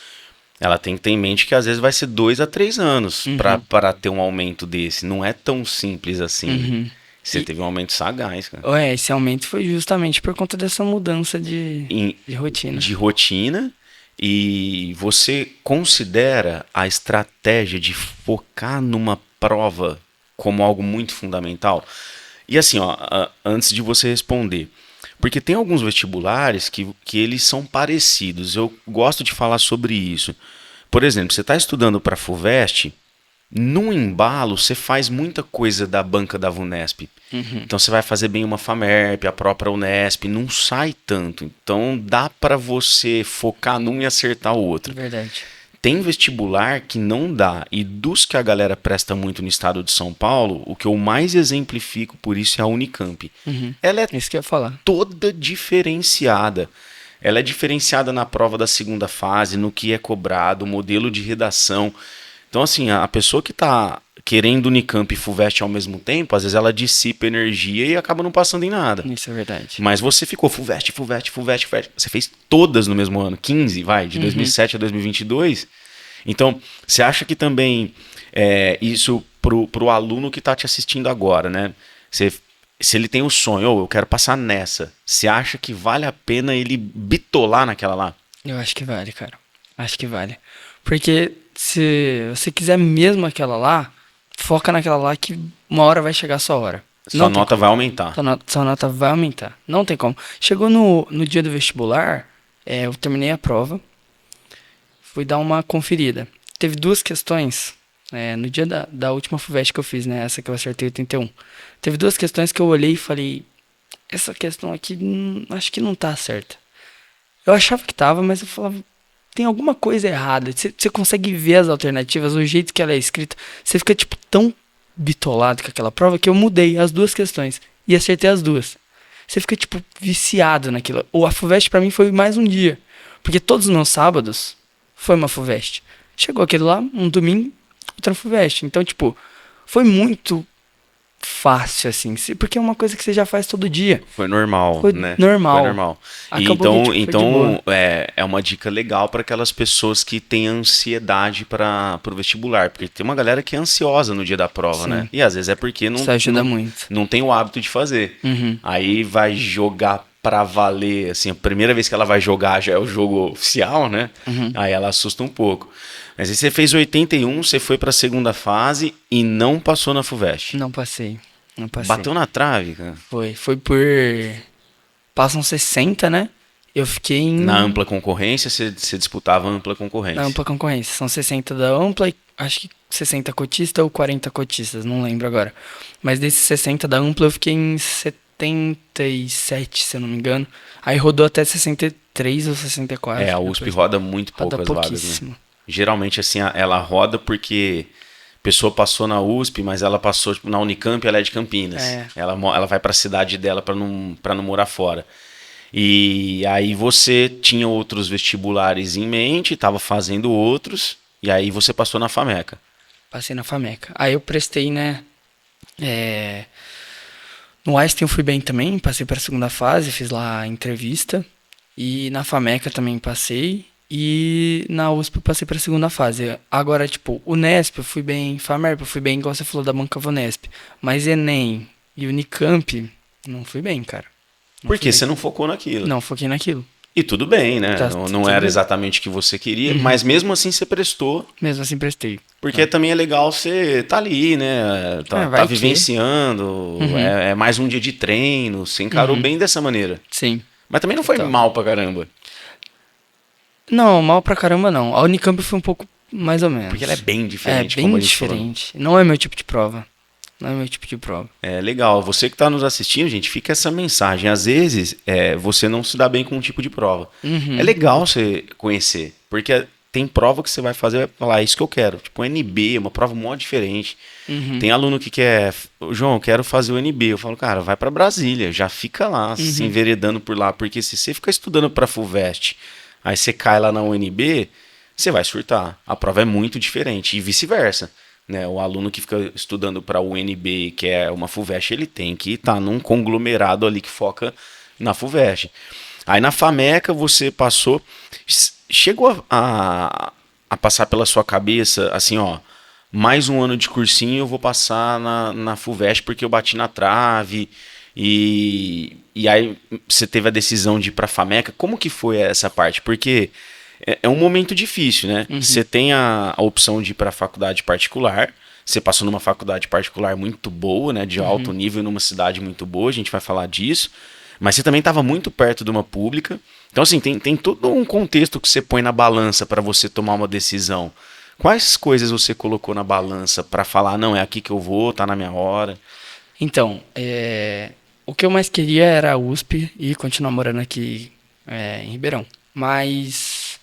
[SPEAKER 1] ela tem que ter em mente que às vezes vai ser 2 a 3 anos para ter um aumento desse. Não é tão simples assim. Você teve um aumento sagaz, cara.
[SPEAKER 2] esse aumento foi justamente por conta dessa mudança de rotina.
[SPEAKER 1] De rotina. E você considera a estratégia de focar numa prova como algo muito fundamental? E assim, ó, antes de você responder, porque tem alguns vestibulares que eles são parecidos. Eu gosto de falar sobre isso. Por exemplo, você está estudando para a FUVEST, num embalo você faz muita coisa da banca da VUNESP. Então você vai fazer bem uma FAMERP, a própria UNESP, não sai tanto. Então dá para você focar num e acertar o outro.
[SPEAKER 2] Verdade.
[SPEAKER 1] Tem vestibular que não dá, e dos que a galera presta muito no estado de São Paulo, o que eu mais exemplifico por isso é a Unicamp. Ela é
[SPEAKER 2] Isso que eu ia falar.
[SPEAKER 1] toda diferenciada. Ela é diferenciada na prova da segunda fase, no que é cobrado, o modelo de redação. Então, assim, a pessoa que está querendo Unicamp e FUVEST ao mesmo tempo, às vezes ela dissipa energia e acaba não passando em nada.
[SPEAKER 2] Isso é verdade.
[SPEAKER 1] Mas você ficou FUVEST. Você fez todas no mesmo ano, 15, de 2007 a 2022. Então, você acha que também isso pro aluno que está te assistindo agora, né? Se ele tem o sonho, eu quero passar nessa, você acha que vale a pena ele bitolar naquela lá?
[SPEAKER 2] Eu acho que vale, cara. Acho que vale. Porque se você quiser mesmo aquela lá, foca naquela lá que uma hora vai chegar a sua hora.
[SPEAKER 1] Sua nota vai aumentar.
[SPEAKER 2] Sua nota vai aumentar. Não tem como. Chegou no dia do vestibular, eu terminei a prova, fui dar uma conferida. Teve 2 questões, no dia da última FUVEST que eu fiz, né? Essa que eu acertei 81. Teve 2 questões que eu olhei e falei, essa questão aqui acho que não tá certa. Eu achava que tava, mas eu falava, tem alguma coisa errada. Você consegue ver as alternativas, o jeito que ela é escrita. Você fica, tipo, tão bitolado com aquela prova que eu mudei as 2 questões e acertei as 2. Você fica, tipo, viciado naquilo. A FUVEST pra mim foi mais um dia. Porque todos os meus sábados foi uma FUVEST. Chegou aquele lá, um domingo, outra FUVEST. Então, tipo, foi muito fácil, assim. Porque é uma coisa que você já faz todo dia.
[SPEAKER 1] Foi normal,
[SPEAKER 2] Foi
[SPEAKER 1] né?
[SPEAKER 2] normal.
[SPEAKER 1] Foi normal.
[SPEAKER 2] Acabou que, tipo, foi de boa.
[SPEAKER 1] É uma dica legal para aquelas pessoas que têm ansiedade para o vestibular, porque tem uma galera que é ansiosa no dia da prova,
[SPEAKER 2] Sim.
[SPEAKER 1] né? E às vezes é porque
[SPEAKER 2] Isso ajuda muito.
[SPEAKER 1] não tem o hábito de fazer. Aí vai jogar pra valer, assim, a primeira vez que ela vai jogar já é o jogo oficial, né? Aí ela assusta um pouco. Mas aí você fez 81, você foi pra segunda fase e não passou na FUVEST.
[SPEAKER 2] Não passei.
[SPEAKER 1] Bateu na trave, cara.
[SPEAKER 2] Foi por... Passam 60, né? Eu fiquei em...
[SPEAKER 1] Na ampla concorrência, você disputava ampla concorrência.
[SPEAKER 2] Na ampla concorrência. São 60 da ampla e acho que 60 cotistas ou 40 cotistas, não lembro agora. Mas desses 60 da ampla eu fiquei em 77, se eu não me engano. Aí rodou até 63 ou 64.
[SPEAKER 1] A USP roda muito poucas vagas, né? Geralmente, assim, ela roda porque a pessoa passou na USP, mas ela passou na Unicamp, ela é de Campinas. Ela vai para a cidade dela para não morar fora. E aí você tinha outros vestibulares em mente, estava fazendo outros, e aí você passou na FAMECA.
[SPEAKER 2] Passei na FAMECA. Aí eu prestei, né? No Einstein eu fui bem também, passei para a segunda fase, fiz lá a entrevista. E na FAMECA também passei. E na USP eu passei pra segunda fase. Agora, tipo, Unesp eu fui bem, FAMERP eu fui bem, igual você falou da banca Unesp. Mas Enem e Unicamp, não fui bem, cara. Não fui
[SPEAKER 1] Porque
[SPEAKER 2] bem.
[SPEAKER 1] você não focou naquilo.
[SPEAKER 2] Não, foquei naquilo.
[SPEAKER 1] E tudo bem, né?
[SPEAKER 2] Tá,
[SPEAKER 1] Não,
[SPEAKER 2] tudo
[SPEAKER 1] era
[SPEAKER 2] bem.
[SPEAKER 1] exatamente o que você queria, mas mesmo assim você prestou.
[SPEAKER 2] Mesmo assim prestei.
[SPEAKER 1] Porque também é legal você tá ali, né? Tá
[SPEAKER 2] vai que.
[SPEAKER 1] vivenciando, é mais um dia de treino, você encarou bem dessa maneira.
[SPEAKER 2] Sim.
[SPEAKER 1] Mas também não foi
[SPEAKER 2] Total.
[SPEAKER 1] mal pra caramba.
[SPEAKER 2] Não, mal pra caramba não. A Unicamp foi um pouco mais ou menos.
[SPEAKER 1] Porque ela é bem diferente,
[SPEAKER 2] É
[SPEAKER 1] como
[SPEAKER 2] bem
[SPEAKER 1] a gente falou.
[SPEAKER 2] diferente. Não é meu tipo de prova. Não é meu tipo de prova.
[SPEAKER 1] É legal. Você que está nos assistindo, gente, fica essa mensagem. Às vezes, você não se dá bem com um tipo de prova. É legal você conhecer, porque tem prova que você vai fazer e vai falar, é isso que eu quero. Tipo, o NB, uma prova muito diferente. Tem aluno que quer, João, eu quero fazer o NB. Eu falo, cara, vai para Brasília, já fica lá, se enveredando por lá, porque se você ficar estudando para FUVEST, aí você cai lá na UNB, você vai surtar. A prova é muito diferente e vice-versa. Né, o aluno que fica estudando para o UNB, que é uma FUVEST, ele tem que estar num conglomerado ali que foca na FUVEST. Aí na FAMECA você passou, chegou a passar pela sua cabeça, assim, ó, mais um ano de cursinho eu vou passar na FUVEST porque eu bati na trave, e aí você teve a decisão de ir para a FAMECA. Como que foi essa parte? Porque é um momento difícil, né? Você tem a opção de ir para a faculdade particular. Você passou numa faculdade particular muito boa, né? De alto nível, numa cidade muito boa. A gente vai falar disso. Mas você também estava muito perto de uma pública. Então, assim, tem todo um contexto que você põe na balança para você tomar uma decisão. Quais coisas você colocou na balança para falar, não, é aqui que eu vou, tá na minha hora?
[SPEAKER 2] Então, o que eu mais queria era a USP e continuar morando aqui em Ribeirão. Mas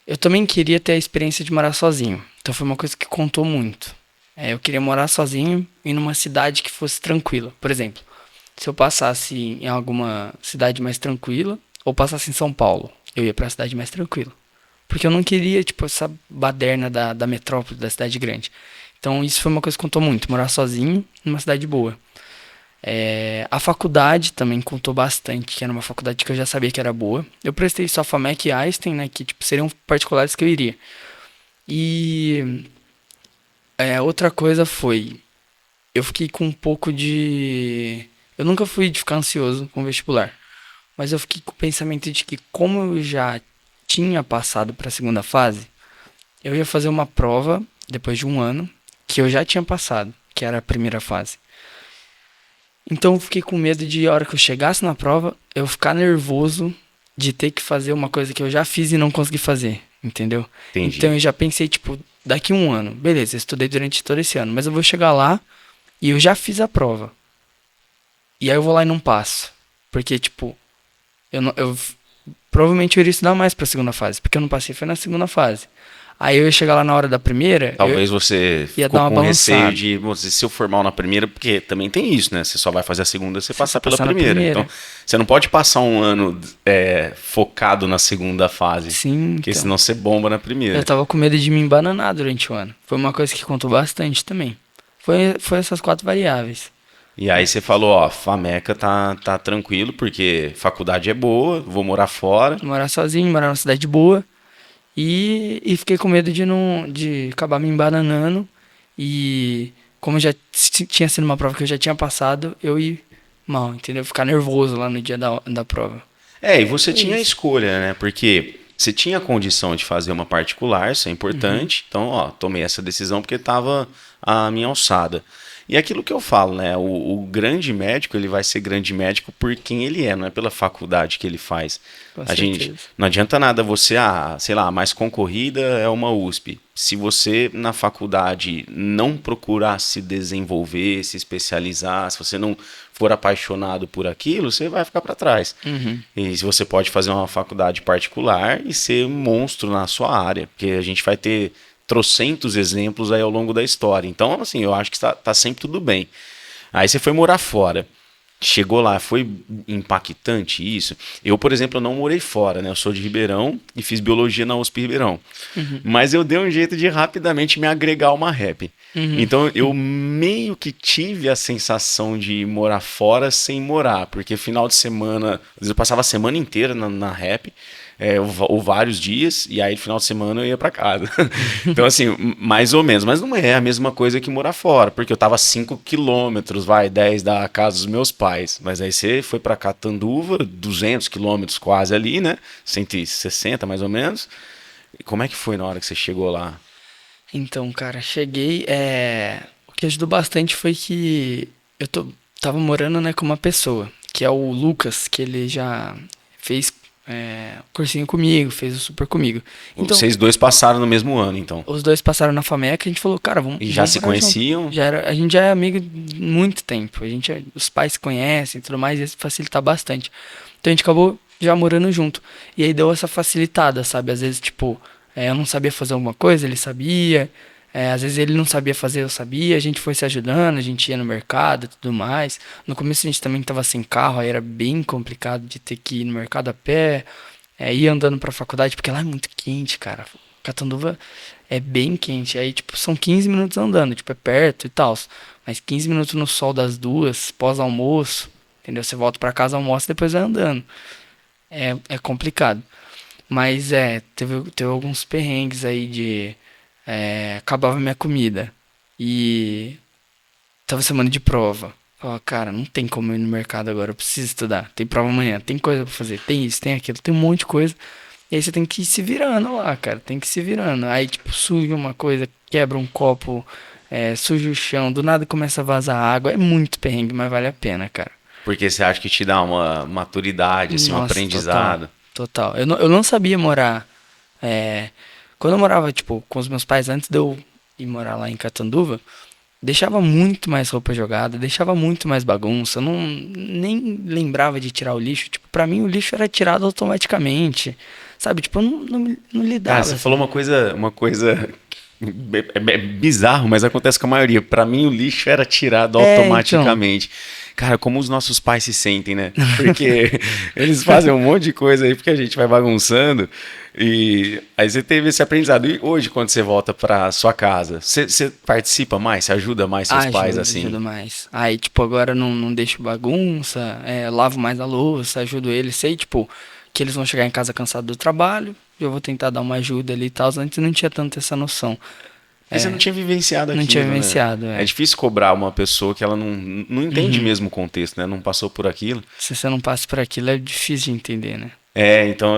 [SPEAKER 2] eu também queria ter a experiência de morar sozinho. Então foi uma coisa que contou muito. Eu queria morar sozinho e numa cidade que fosse tranquila. Por exemplo, se eu passasse em alguma cidade mais tranquila, ou passasse em São Paulo, eu ia pra cidade mais tranquila. Porque eu não queria, tipo, essa baderna da metrópole, da cidade grande. Então isso foi uma coisa que contou muito, morar sozinho numa cidade boa. A faculdade também contou bastante, que era uma faculdade que eu já sabia que era boa. Eu prestei só FAMEC e Einstein, né, que tipo, seriam particulares que eu iria. E outra coisa foi, eu fiquei com um pouco de... Eu nunca fui de ficar ansioso com o vestibular, mas eu fiquei com o pensamento de que como eu já tinha passado para a segunda fase, eu ia fazer uma prova, depois de um ano, que eu já tinha passado, que era a primeira fase. Então eu fiquei com medo de, a hora que eu chegasse na prova, eu ficar nervoso de ter que fazer uma coisa que eu já fiz e não consegui fazer, entendeu?
[SPEAKER 1] Entendi.
[SPEAKER 2] Então eu já pensei, tipo, daqui um ano, beleza, eu estudei durante todo esse ano, mas eu vou chegar lá e eu já fiz a prova. E aí eu vou lá e não passo. Porque, tipo, provavelmente eu iria estudar mais pra segunda fase, porque eu não passei, foi na segunda fase. Aí eu ia chegar lá na hora da primeira...
[SPEAKER 1] Talvez você
[SPEAKER 2] ia
[SPEAKER 1] ficou
[SPEAKER 2] dar uma
[SPEAKER 1] com
[SPEAKER 2] balançada.
[SPEAKER 1] receio de você se eu for mal na primeira, porque também tem isso, né? Você só vai fazer a segunda se você passar pela
[SPEAKER 2] passar na
[SPEAKER 1] primeira.
[SPEAKER 2] primeira.
[SPEAKER 1] Então, você não pode passar um ano focado na segunda fase.
[SPEAKER 2] Sim,
[SPEAKER 1] Porque
[SPEAKER 2] então.
[SPEAKER 1] senão você bomba na primeira.
[SPEAKER 2] Eu tava com medo de me embananar durante o ano. Foi uma coisa que contou bastante também. Foi essas 4 variáveis.
[SPEAKER 1] E aí você falou, ó, FAMECA tá tranquilo, porque faculdade é boa, vou morar fora.
[SPEAKER 2] Morar sozinho, morar numa cidade boa. E fiquei com medo de acabar me embananando. E como já tinha sido uma prova que eu já tinha passado, eu ir mal, entendeu? Ficar nervoso lá no dia da prova.
[SPEAKER 1] E você tinha a escolha, né? Porque você tinha a condição de fazer uma particular, isso é importante. Então, ó, tomei essa decisão porque estava à minha alçada. E aquilo que eu falo, né? O grande médico, ele vai ser grande médico por quem ele é, não é pela faculdade que ele faz.
[SPEAKER 2] Com
[SPEAKER 1] A gente,
[SPEAKER 2] certeza.
[SPEAKER 1] não adianta nada você, sei lá, a mais concorrida é uma USP. Se você na faculdade não procurar se desenvolver, se especializar, se você não for apaixonado por aquilo, você vai ficar para trás. E se você pode fazer uma faculdade particular e ser um monstro na sua área, porque a gente vai ter trocentos exemplos aí ao longo da história. Então, assim, eu acho que tá sempre tudo bem. Aí você foi morar fora. Chegou lá, foi impactante isso? Eu, por exemplo, eu não morei fora, né? Eu sou de Ribeirão e fiz biologia na USP Ribeirão. Mas eu dei um jeito de rapidamente me agregar a uma rap. Então, eu meio que tive a sensação de morar fora sem morar, porque final de semana, às vezes eu passava a semana inteira na rap, ou vários dias, e aí no final de semana eu ia pra casa. Então, assim, mais ou menos. Mas não é a mesma coisa que morar fora, porque eu tava 5 quilômetros, 10 da casa dos meus pais. Mas aí você foi pra Catanduva, 200 quilômetros quase ali, né? 160 mais ou menos. E como é que foi na hora que você chegou lá?
[SPEAKER 2] Então, cara, cheguei. O que ajudou bastante foi que tava morando, né, com uma pessoa, que é o Lucas, que ele já fez cursinho comigo, fez o super comigo. Então,
[SPEAKER 1] Vocês dois passaram no mesmo ano, então.
[SPEAKER 2] os dois passaram na FAMEC, a gente falou, cara, vamos.
[SPEAKER 1] E já
[SPEAKER 2] Vamos
[SPEAKER 1] se
[SPEAKER 2] morar junto.
[SPEAKER 1] conheciam?
[SPEAKER 2] A gente já é amigo de muito tempo. Os pais se conhecem e tudo mais, e isso facilita bastante. Então a gente acabou já morando junto. E aí deu essa facilitada, sabe? Às vezes, tipo, eu não sabia fazer alguma coisa, ele sabia. Às vezes ele não sabia fazer, eu sabia. A gente foi se ajudando, a gente ia no mercado e tudo mais. No começo a gente também tava sem carro, aí era bem complicado de ter que ir no mercado a pé. Ir andando pra faculdade, porque lá é muito quente, cara. Catanduva é bem quente. Aí, tipo, são 15 minutos andando, tipo, é perto e tal. Mas 15 minutos no sol das 2, pós-almoço, entendeu? Você volta pra casa, almoça e depois vai andando. É complicado. Mas teve alguns perrengues aí de. Acabava minha comida. E tava semana de prova. Ó, cara, não tem como eu ir no mercado agora, eu preciso estudar. Tem prova amanhã, tem coisa pra fazer, tem isso, tem aquilo, tem um monte de coisa. E aí você tem que ir se virando lá, cara, tem que ir se virando. Aí, tipo, suja uma coisa, quebra um copo, suja o chão, do nada começa a vazar água. É muito perrengue, mas vale a pena, cara.
[SPEAKER 1] Porque você acha que te dá uma maturidade, assim, um
[SPEAKER 2] Nossa,
[SPEAKER 1] aprendizado.
[SPEAKER 2] total. Eu não sabia morar. Quando eu morava, tipo, com os meus pais, antes de eu ir morar lá em Catanduva, deixava muito mais roupa jogada, deixava muito mais bagunça, eu não nem lembrava de tirar o lixo. Tipo, pra mim o lixo era tirado automaticamente, sabe? Tipo, eu não lidava.
[SPEAKER 1] Cara, você falou uma coisa é bizarro, mas acontece com a maioria. Pra mim o lixo era tirado
[SPEAKER 2] Então.
[SPEAKER 1] automaticamente. Cara, como os nossos pais se sentem, né? Porque eles fazem um monte de coisa aí porque a gente vai bagunçando. E aí você teve esse aprendizado. E hoje, quando você volta pra sua casa, você participa mais? Você ajuda mais seus pais assim?
[SPEAKER 2] Ajuda mais. Aí, tipo, agora não deixo bagunça, lavo mais a louça, ajudo eles. Sei, tipo, que eles vão chegar em casa cansados do trabalho, eu vou tentar dar uma ajuda ali e tal. Antes não tinha tanto essa noção.
[SPEAKER 1] E você não tinha vivenciado aquilo,
[SPEAKER 2] Não tinha
[SPEAKER 1] né?
[SPEAKER 2] vivenciado,
[SPEAKER 1] É difícil cobrar uma pessoa que ela não entende mesmo o contexto, né? Não passou por aquilo.
[SPEAKER 2] Se você não passa por aquilo, é difícil de entender, né?
[SPEAKER 1] Então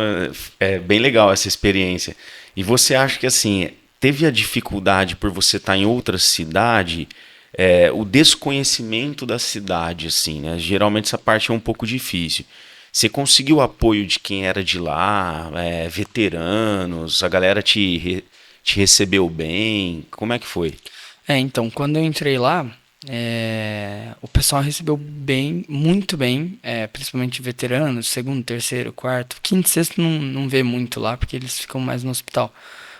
[SPEAKER 1] é bem legal essa experiência. E você acha que assim, teve a dificuldade por você estar em outra cidade, o desconhecimento da cidade, assim, né? Geralmente essa parte é um pouco difícil. Você conseguiu o apoio de quem era de lá, veteranos, a galera te recebeu bem? Como é que foi?
[SPEAKER 2] Então, quando eu entrei lá, o pessoal recebeu bem, muito bem, principalmente veteranos, segundo, terceiro, quarto, quinto, sexto não vê muito lá, porque eles ficam mais no hospital.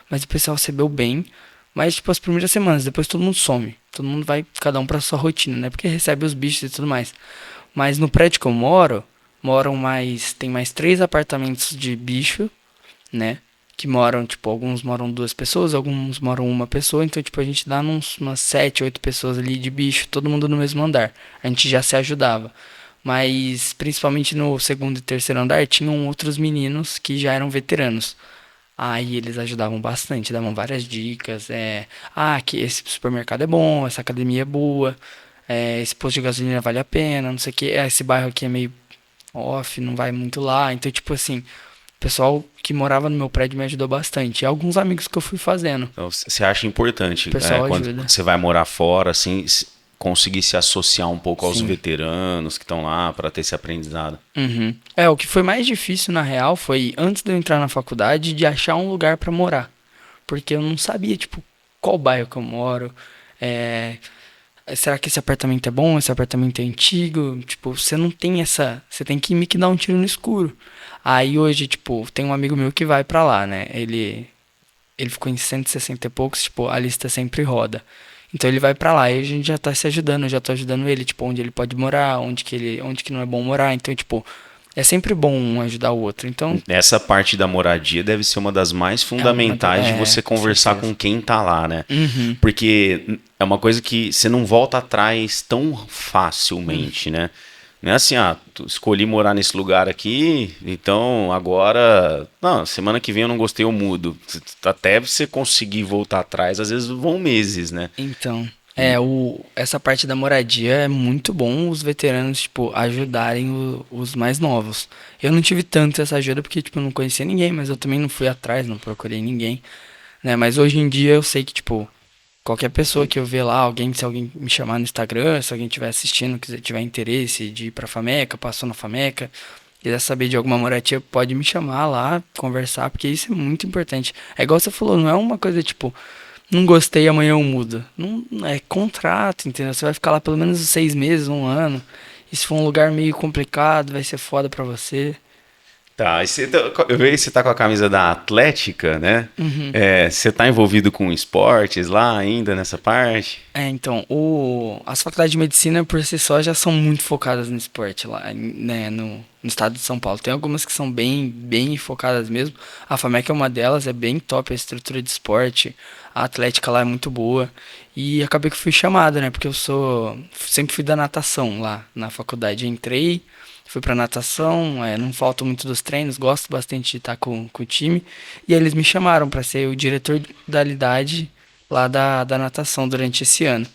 [SPEAKER 2] Mas o pessoal recebeu bem, mas tipo as primeiras semanas, depois todo mundo some, todo mundo vai, cada um pra sua rotina, né? Porque recebe os bichos e tudo mais. Mas no prédio que eu tem mais 3 apartamentos de bicho, né? Que moram, tipo, alguns moram 2 pessoas, alguns moram uma pessoa, então, tipo, a gente dá umas 7, 8 pessoas ali de bicho, todo mundo no mesmo andar. A gente já se ajudava. Mas, principalmente no segundo e terceiro andar, tinham outros meninos que já eram veteranos. Aí eles ajudavam bastante, davam várias dicas, que esse supermercado é bom, essa academia é boa, esse posto de gasolina vale a pena, não sei o que, esse bairro aqui é meio off, não vai muito lá, então, tipo assim, o pessoal que morava no meu prédio me ajudou bastante. E alguns amigos que eu fui fazendo.
[SPEAKER 1] Então, você acha importante,
[SPEAKER 2] O pessoal
[SPEAKER 1] quando
[SPEAKER 2] ajuda.
[SPEAKER 1] você vai morar fora, assim, conseguir se associar um pouco aos
[SPEAKER 2] Sim.
[SPEAKER 1] veteranos que estão lá para ter esse aprendizado?
[SPEAKER 2] Uhum. O que foi mais difícil, na real, foi antes de eu entrar na faculdade, de achar um lugar pra morar. Porque eu não sabia, tipo, qual bairro que eu moro. Será que esse apartamento é bom? Esse apartamento é antigo? Tipo, você não tem essa... Você tem que meio que dar um tiro no escuro. Aí hoje, tipo, tem um amigo meu que vai pra lá, né? Ele ficou em 160 e poucos, tipo, a lista sempre roda. Então ele vai pra lá e a gente já tá se ajudando, eu já tô ajudando ele, tipo, onde ele pode morar, onde que não é bom morar. Então, tipo, é sempre bom um ajudar o outro. Então,
[SPEAKER 1] Essa parte da moradia deve ser uma das mais fundamentais de você conversar com quem tá lá, né?
[SPEAKER 2] Uhum.
[SPEAKER 1] Porque é uma coisa que você não volta atrás tão facilmente, né? Não é assim, escolhi morar nesse lugar aqui, então agora, não, semana que vem eu não gostei, eu mudo. Até você conseguir voltar atrás, às vezes vão meses, né?
[SPEAKER 2] Então,
[SPEAKER 1] E-
[SPEAKER 2] essa parte da moradia é muito bom os veteranos, tipo, ajudarem os mais novos. Eu não tive tanto essa ajuda porque, tipo, eu não conhecia ninguém, mas eu também não fui atrás, não procurei ninguém, né? Mas hoje em dia eu sei que, tipo, qualquer pessoa que eu ver lá, se alguém me chamar no Instagram, se alguém estiver assistindo, tiver interesse de ir pra Fameca, passou na Fameca, quiser saber de alguma moradia, pode me chamar lá, conversar, porque isso é muito importante. É igual você falou, não é uma coisa tipo, não gostei, amanhã eu mudo. Não, é contrato, entendeu? Você vai ficar lá pelo menos 6 meses, um ano. E se for um lugar meio complicado, vai ser foda pra você.
[SPEAKER 1] Tá, eu vejo que você tá com a camisa da Atlética, né?
[SPEAKER 2] Uhum.
[SPEAKER 1] Você tá envolvido com esportes lá ainda nessa parte?
[SPEAKER 2] Então, as faculdades de medicina por si só já são muito focadas no esporte lá, né, no estado de São Paulo. Tem algumas que são bem, bem focadas mesmo. A FAMEC é uma delas, é bem top a estrutura de esporte. A atlética lá é muito boa. E acabei que fui chamado, né, porque sempre fui da natação lá na faculdade. Entrei, fui pra natação, não falto muito dos treinos, gosto bastante de estar com o time. E aí eles me chamaram para ser o diretor da modalidade lá da natação durante esse ano.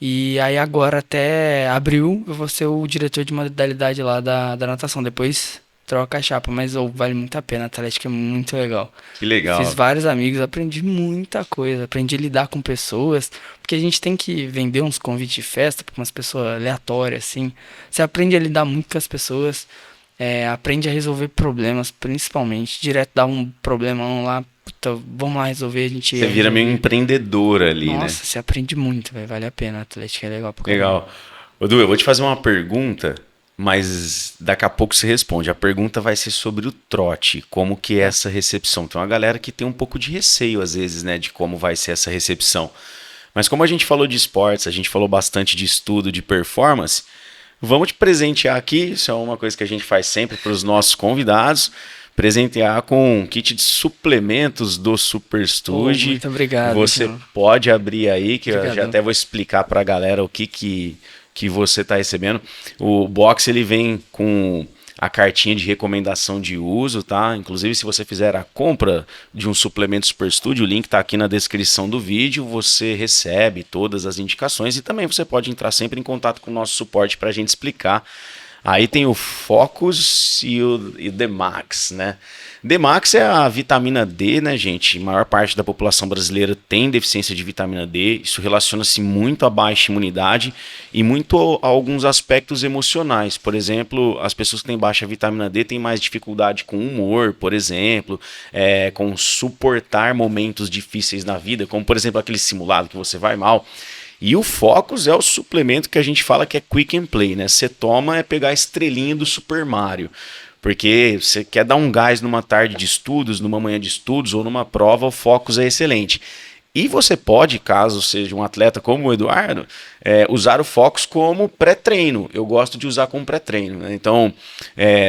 [SPEAKER 2] E aí agora até abril eu vou ser o diretor de modalidade lá da natação. Depois troca a chapa, mas vale muito a pena. A Atlética é muito legal.
[SPEAKER 1] Que
[SPEAKER 2] Fiz
[SPEAKER 1] legal.
[SPEAKER 2] vários amigos, aprendi muita coisa, aprendi a lidar com pessoas, porque a gente tem que vender uns convites de festa para umas pessoas aleatórias, assim. Você aprende a lidar muito com as pessoas, aprende a resolver problemas, principalmente. Direto dá um problemão lá, puta, vamos lá resolver, a gente
[SPEAKER 1] Você
[SPEAKER 2] ia
[SPEAKER 1] vira meio
[SPEAKER 2] resolver.
[SPEAKER 1] empreendedor ali, né?
[SPEAKER 2] Nossa, você aprende muito, velho, vale a pena. A Atlética é legal pra caramba.
[SPEAKER 1] Legal. Edu, eu vou te fazer uma pergunta, mas daqui a pouco você responde. A pergunta vai ser sobre o trote, como que é
[SPEAKER 2] Tá.
[SPEAKER 1] essa recepção. Tem uma galera que tem um pouco de receio, às vezes, né, de como vai ser essa recepção. Mas como a gente falou de esportes, a gente falou bastante de estudo, de performance, vamos te presentear aqui, isso é uma coisa que a gente faz sempre para os nossos convidados, presentear com um kit de suplementos do Super
[SPEAKER 2] Ô,
[SPEAKER 1] Studio.
[SPEAKER 2] muito obrigado,
[SPEAKER 1] Você
[SPEAKER 2] João.
[SPEAKER 1] pode abrir aí, que eu já
[SPEAKER 2] Obrigadão.
[SPEAKER 1] até vou explicar para a galera o que você está recebendo. O box ele vem com a cartinha de recomendação de uso, tá? Inclusive, se você fizer a compra de um suplemento Super Studio, o link está aqui na descrição do vídeo, você recebe todas as indicações e também você pode entrar sempre em contato com o nosso suporte para a gente explicar. Aí tem o Focus e o Demax, né? Demax é a vitamina D, né, gente? A maior parte da população brasileira tem deficiência de vitamina D. Isso relaciona-se muito à baixa imunidade e muito a alguns aspectos emocionais. Por exemplo, as pessoas que têm baixa vitamina D têm mais dificuldade com humor, por exemplo, com suportar momentos difíceis na vida, como por exemplo aquele simulado que você vai mal. E o Focus é o suplemento que a gente fala que é quick and play, né? Você toma é pegar a estrelinha do Super Mario. Porque você quer dar um gás numa tarde de estudos, numa manhã de estudos ou numa prova, o Focus é excelente. E você pode, caso seja um atleta como o Eduardo, usar o Focus como pré-treino. Eu gosto de usar como pré-treino, né? Então,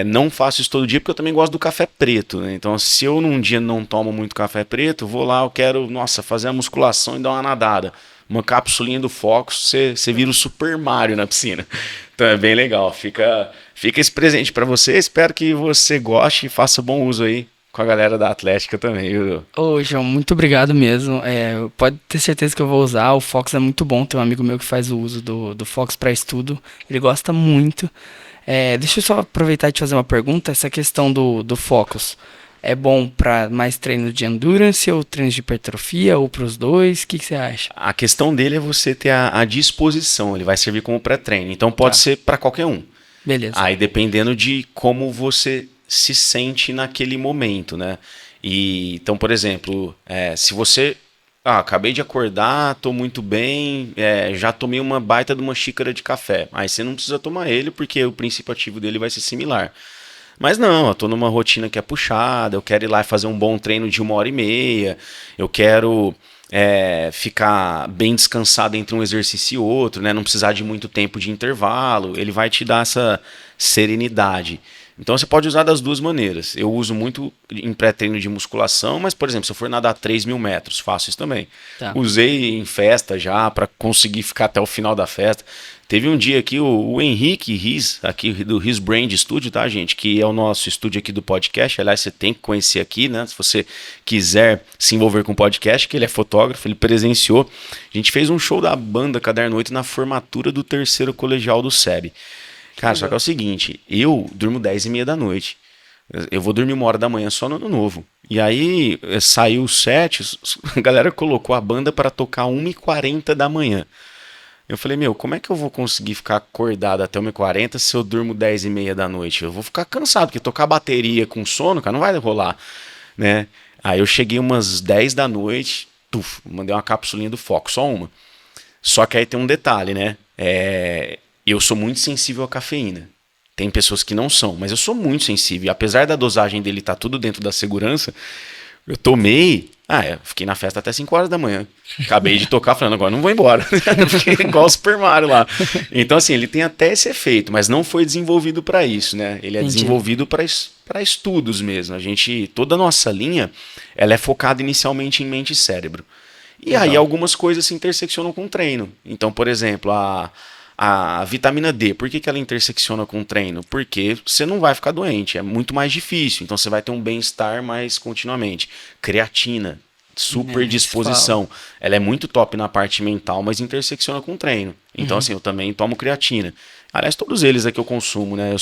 [SPEAKER 1] não faço isso todo dia porque eu também gosto do café preto, né? Então, se eu num dia não tomo muito café preto, vou lá, eu quero, nossa, fazer a musculação e dar uma nadada. Uma capsulinha do Focus, você vira o Super Mario na piscina. Então é bem legal. Fica esse presente para você. Espero que você goste e faça bom uso aí com a galera da Atlética também, viu?
[SPEAKER 2] Ô, João, muito obrigado mesmo. Pode ter certeza que eu vou usar. O Fox é muito bom. Tem um amigo meu que faz o uso do Fox para estudo. Ele gosta muito. Deixa eu só aproveitar e te fazer uma pergunta. Essa questão do Focus é bom para mais treinos de endurance ou treinos de hipertrofia ou para os dois? O que você acha?
[SPEAKER 1] A questão dele é você ter a disposição. Ele vai servir como pré-treino. Então pode
[SPEAKER 2] Tá,
[SPEAKER 1] ser para qualquer um.
[SPEAKER 2] beleza.
[SPEAKER 1] Aí dependendo de como você se sente naquele momento, né? Então, por exemplo, se você acabei de acordar, tô muito bem, já tomei uma baita de uma xícara de café. Aí você não precisa tomar ele porque o princípio ativo dele vai ser similar. Mas não, eu tô numa rotina que é puxada, eu quero ir lá e fazer um bom treino de 1h30, eu quero ficar bem descansado entre um exercício e outro, né? Não precisar de muito tempo de intervalo, ele vai te dar essa serenidade. Então você pode usar das duas maneiras. Eu uso muito em pré-treino de musculação, mas, por exemplo, se eu for nadar 3.000 metros, faço isso também.
[SPEAKER 2] Tá.
[SPEAKER 1] Usei em festa já para conseguir ficar até o final da festa. Teve um dia aqui, o Henrique Riz, aqui do Riz Brand Studio, tá, gente? Que é o nosso estúdio aqui do podcast. Aliás, você tem que conhecer aqui, né? Se você quiser se envolver com o podcast, que ele é fotógrafo, ele presenciou. A gente fez um show da banda Caderno 8 na formatura do terceiro colegial do SEB. Cara, só que é o seguinte, eu durmo 10h30 da noite. Eu vou dormir 1h da manhã só no ano novo. E aí saiu o set, a galera colocou a banda para tocar 1h40 da manhã. Eu falei, meu, como é que eu vou conseguir ficar acordado até 1h40 se eu durmo 10h30 da noite? Eu vou ficar cansado, porque tocar bateria com sono, cara, não vai rolar, né? Aí eu cheguei umas 10 da noite, mandei uma capsulinha do Foco, só uma. Só que aí tem um detalhe, né? Eu sou muito sensível à cafeína. Tem pessoas que não são, mas eu sou muito sensível. E apesar da dosagem dele estar tudo dentro da segurança, eu tomei... fiquei na festa até 5h da manhã. Acabei de tocar falando, agora não vou embora. Fiquei igual o Super Mario lá. Então, assim, ele tem até esse efeito, mas não foi desenvolvido para isso, né? Ele é desenvolvido para estudos mesmo. Toda a nossa linha, ela é focada inicialmente em mente e cérebro. E aí algumas coisas se interseccionam com o treino. Então, por exemplo, a vitamina D, por que ela intersecciona com o treino? Porque você não vai ficar doente, é muito mais difícil, então você vai ter um bem-estar mais continuamente. Creatina, super disposição, ela é muito top na parte mental, mas intersecciona com o treino. Então assim, eu também tomo creatina. Aliás, todos eles aqui eu consumo, né?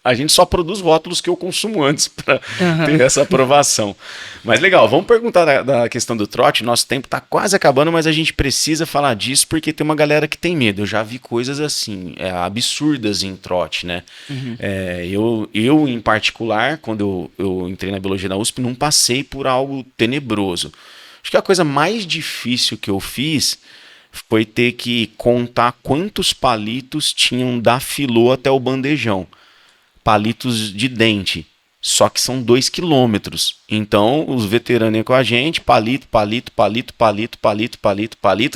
[SPEAKER 1] A gente só produz rótulos que eu consumo antes para ter essa aprovação. Mas legal, vamos perguntar da questão do trote. Nosso tempo está quase acabando, mas a gente precisa falar disso porque tem uma galera que tem medo. Eu já vi coisas assim, absurdas em trote, né? Eu, em particular, quando eu entrei na biologia da USP, não passei por algo tenebroso. Acho que a coisa mais difícil que eu fiz foi ter que contar quantos palitos tinham da filô até o bandejão. Palitos de dente, só que são 2 quilômetros. Então, os veteranos iam com a gente, palito,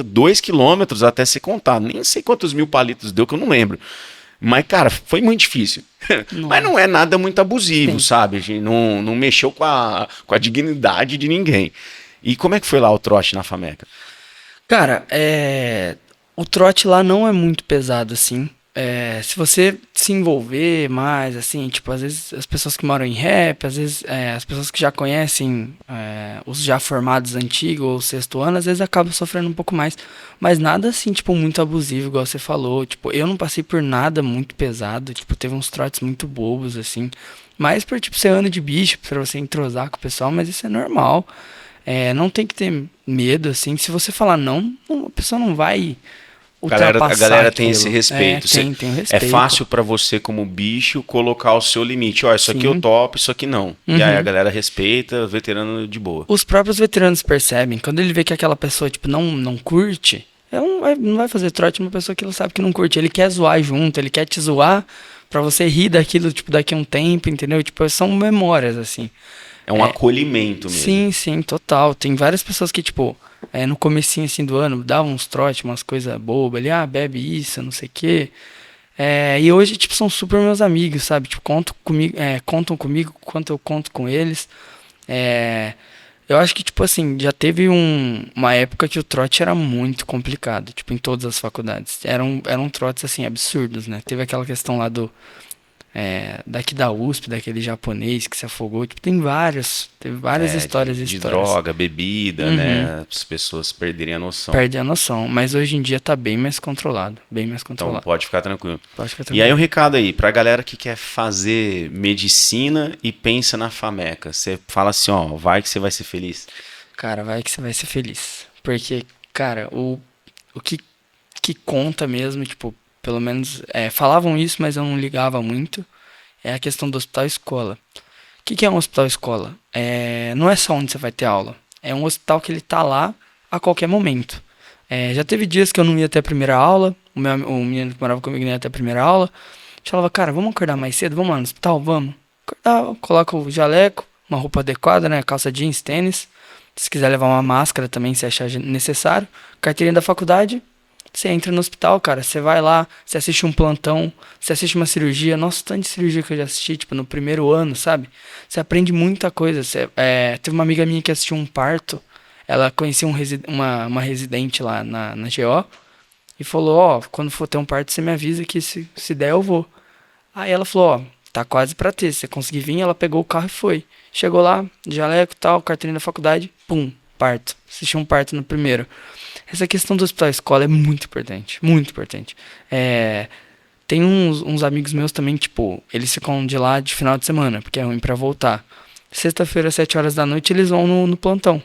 [SPEAKER 1] 2 quilômetros até se contar. Nem sei quantos mil palitos deu, que eu não lembro. Mas, cara, foi muito difícil. Mas não é nada muito abusivo, sabe? A gente não mexeu com a dignidade de ninguém. E como é que foi lá o trote na FAMECA?
[SPEAKER 2] Cara, o trote lá não é muito pesado, assim. Se você se envolver mais, assim, tipo, às vezes as pessoas que moram em rap, às vezes as pessoas que já conhecem os já formados antigos ou sexto ano, às vezes acabam sofrendo um pouco mais. Mas nada assim, tipo, muito abusivo, igual você falou. Tipo, eu não passei por nada muito pesado, tipo, teve uns trotes muito bobos, assim. Mais por, tipo, ser ano de bicho, pra você entrosar com o pessoal, mas isso é normal. Não tem que ter medo, assim. Se você falar não, a pessoa não vai...
[SPEAKER 1] A galera tem esse respeito.
[SPEAKER 2] Tem um respeito.
[SPEAKER 1] É fácil pra você, como bicho, colocar o seu limite. Ó, isso aqui eu topo, isso aqui não. E aí a galera respeita, veterano de boa.
[SPEAKER 2] Os próprios veteranos percebem. Quando ele vê que aquela pessoa, tipo, não curte, não vai fazer trote uma pessoa que ele sabe que não curte. Ele quer zoar junto, ele quer te zoar pra você rir daquilo, tipo, daqui a um tempo, entendeu? Tipo, são memórias, assim.
[SPEAKER 1] É um acolhimento mesmo.
[SPEAKER 2] Sim, total. Tem várias pessoas que, tipo, no comecinho assim do ano, davam uns trotes, umas coisas bobas ali, bebe isso, não sei o quê. E hoje, tipo, são super meus amigos, sabe? Tipo, contam comigo quanto eu conto com eles. Eu acho que, tipo assim, já teve uma época que o trote era muito complicado, tipo, em todas as faculdades. Eram trotes, assim, absurdos, né? Teve aquela questão lá daqui da USP, daquele japonês que se afogou. Tipo, teve várias histórias.
[SPEAKER 1] De droga, bebida, né? As pessoas perderem a noção.
[SPEAKER 2] Perde a noção, mas hoje em dia tá bem mais controlado.
[SPEAKER 1] Então pode ficar tranquilo.
[SPEAKER 2] E
[SPEAKER 1] aí um recado aí, pra galera que quer fazer medicina e pensa na FAMECA. Você fala assim, ó, vai que você vai ser feliz.
[SPEAKER 2] Cara, vai que você vai ser feliz. Porque, cara, o que conta mesmo, tipo, pelo menos, falavam isso, mas eu não ligava muito, é a questão do hospital-escola. O que é um hospital-escola? Não é só onde você vai ter aula. É um hospital que ele tá lá a qualquer momento. Já teve dias que eu não ia até a primeira aula, o menino que morava comigo não ia até a primeira aula. Eu falava, cara, vamos acordar mais cedo? Vamos lá no hospital? Vamos. Acordava, coloca o jaleco, uma roupa adequada, né? Calça jeans, tênis. Se quiser levar uma máscara também, se achar necessário. Carteirinha da faculdade. Você entra no hospital, cara, você vai lá, você assiste um plantão, você assiste uma cirurgia. Nossa, tanto de cirurgia que eu já assisti, tipo, no primeiro ano, sabe? Você aprende muita coisa. Teve uma amiga minha que assistiu um parto, ela conhecia uma residente lá na GO, e falou, ó, quando for ter um parto você me avisa que se der eu vou. Aí ela falou, ó, tá quase pra ter, se você conseguir vir, ela pegou o carro e foi. Chegou lá, jaleco e tal, carteirinha da faculdade, pum, parto. Assistiu um parto no primeiro. Essa questão do hospital escola é muito importante, muito importante. Tem uns amigos meus também, tipo, eles ficam de lá de final de semana, porque é ruim pra voltar. Sexta-feira, 7 horas da noite, eles vão no plantão.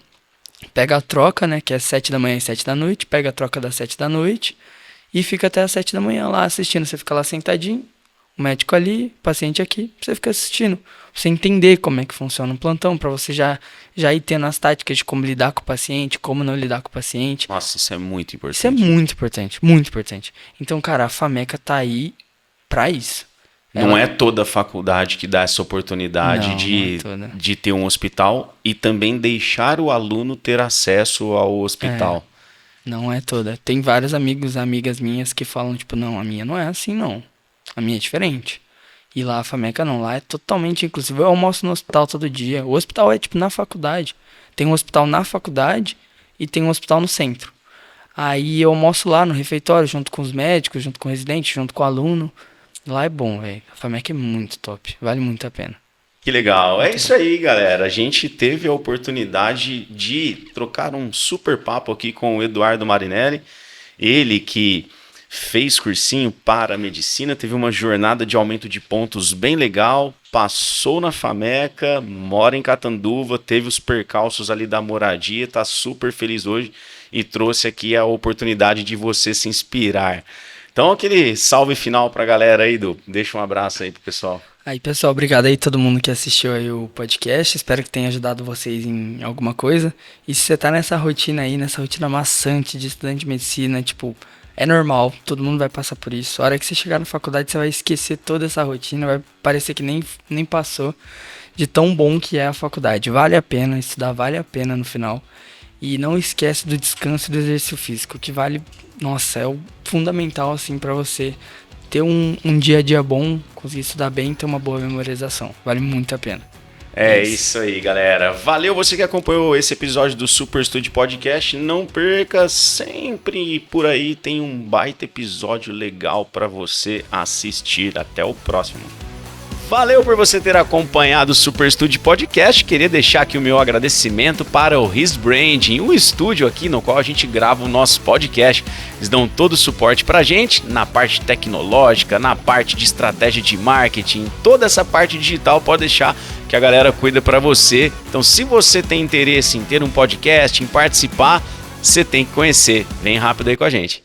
[SPEAKER 2] Pega a troca, né, que é 7 da manhã e 7 da noite, pega a troca das 7 da noite e fica até as 7 da manhã lá assistindo. Você fica lá sentadinho, o médico ali, o paciente aqui, você fica assistindo. Pra você entender como é que funciona um plantão, pra você já ir tendo as táticas de como lidar com o paciente, como não lidar com o paciente.
[SPEAKER 1] Nossa, isso é muito importante.
[SPEAKER 2] Isso é muito importante, muito importante. Então, cara, a FAMECA tá aí pra isso.
[SPEAKER 1] Não é toda a faculdade que dá essa oportunidade de ter um hospital e também deixar o aluno ter acesso ao hospital.
[SPEAKER 2] Não é toda. Tem vários amigos, amigas minhas que falam, tipo, não, a minha não é assim, não. A minha é diferente. E lá a FAMECA não, lá é totalmente inclusive. Eu almoço no hospital todo dia. O hospital é, tipo, na faculdade. Tem um hospital na faculdade e tem um hospital no centro. Aí eu almoço lá no refeitório, junto com os médicos, junto com o residente, junto com o aluno. Lá é bom, velho. A FAMECA é muito top. Vale muito a pena.
[SPEAKER 1] Que legal. É isso aí, galera. A gente teve a oportunidade de trocar um super papo aqui com o Eduardo Marinelli. Ele que fez cursinho para medicina, teve uma jornada de aumento de pontos bem legal, passou na FAMECA, mora em Catanduva, teve os percalços ali da moradia, tá super feliz hoje e trouxe aqui a oportunidade de você se inspirar. Então, aquele salve final pra galera aí, Du. Deixa um abraço aí pro pessoal.
[SPEAKER 2] Aí, pessoal, obrigado aí todo mundo que assistiu aí o podcast. Espero que tenha ajudado vocês em alguma coisa. E se você tá nessa rotina aí, nessa rotina maçante de estudante de medicina, tipo, é normal, todo mundo vai passar por isso. A hora que você chegar na faculdade, você vai esquecer toda essa rotina, vai parecer que nem passou de tão bom que é a faculdade. Vale a pena, estudar vale a pena no final. E não esquece do descanso e do exercício físico, que vale, nossa, é o fundamental, assim, pra você ter um dia a dia bom, conseguir estudar bem e ter uma boa memorização. Vale muito a pena.
[SPEAKER 1] É isso aí, galera. Valeu você que acompanhou esse episódio do Super Studio Podcast. Não perca, sempre por aí tem um baita episódio legal pra você assistir. Até o próximo. Valeu por você ter acompanhado o Super Studio Podcast. Queria deixar aqui o meu agradecimento para o His Branding, um estúdio aqui no qual a gente grava o nosso podcast. Eles dão todo o suporte pra gente na parte tecnológica, na parte de estratégia de marketing, toda essa parte digital pode deixar que a galera cuida pra você. Então, se você tem interesse em ter um podcast, em participar, você tem que conhecer. Vem rápido aí com a gente.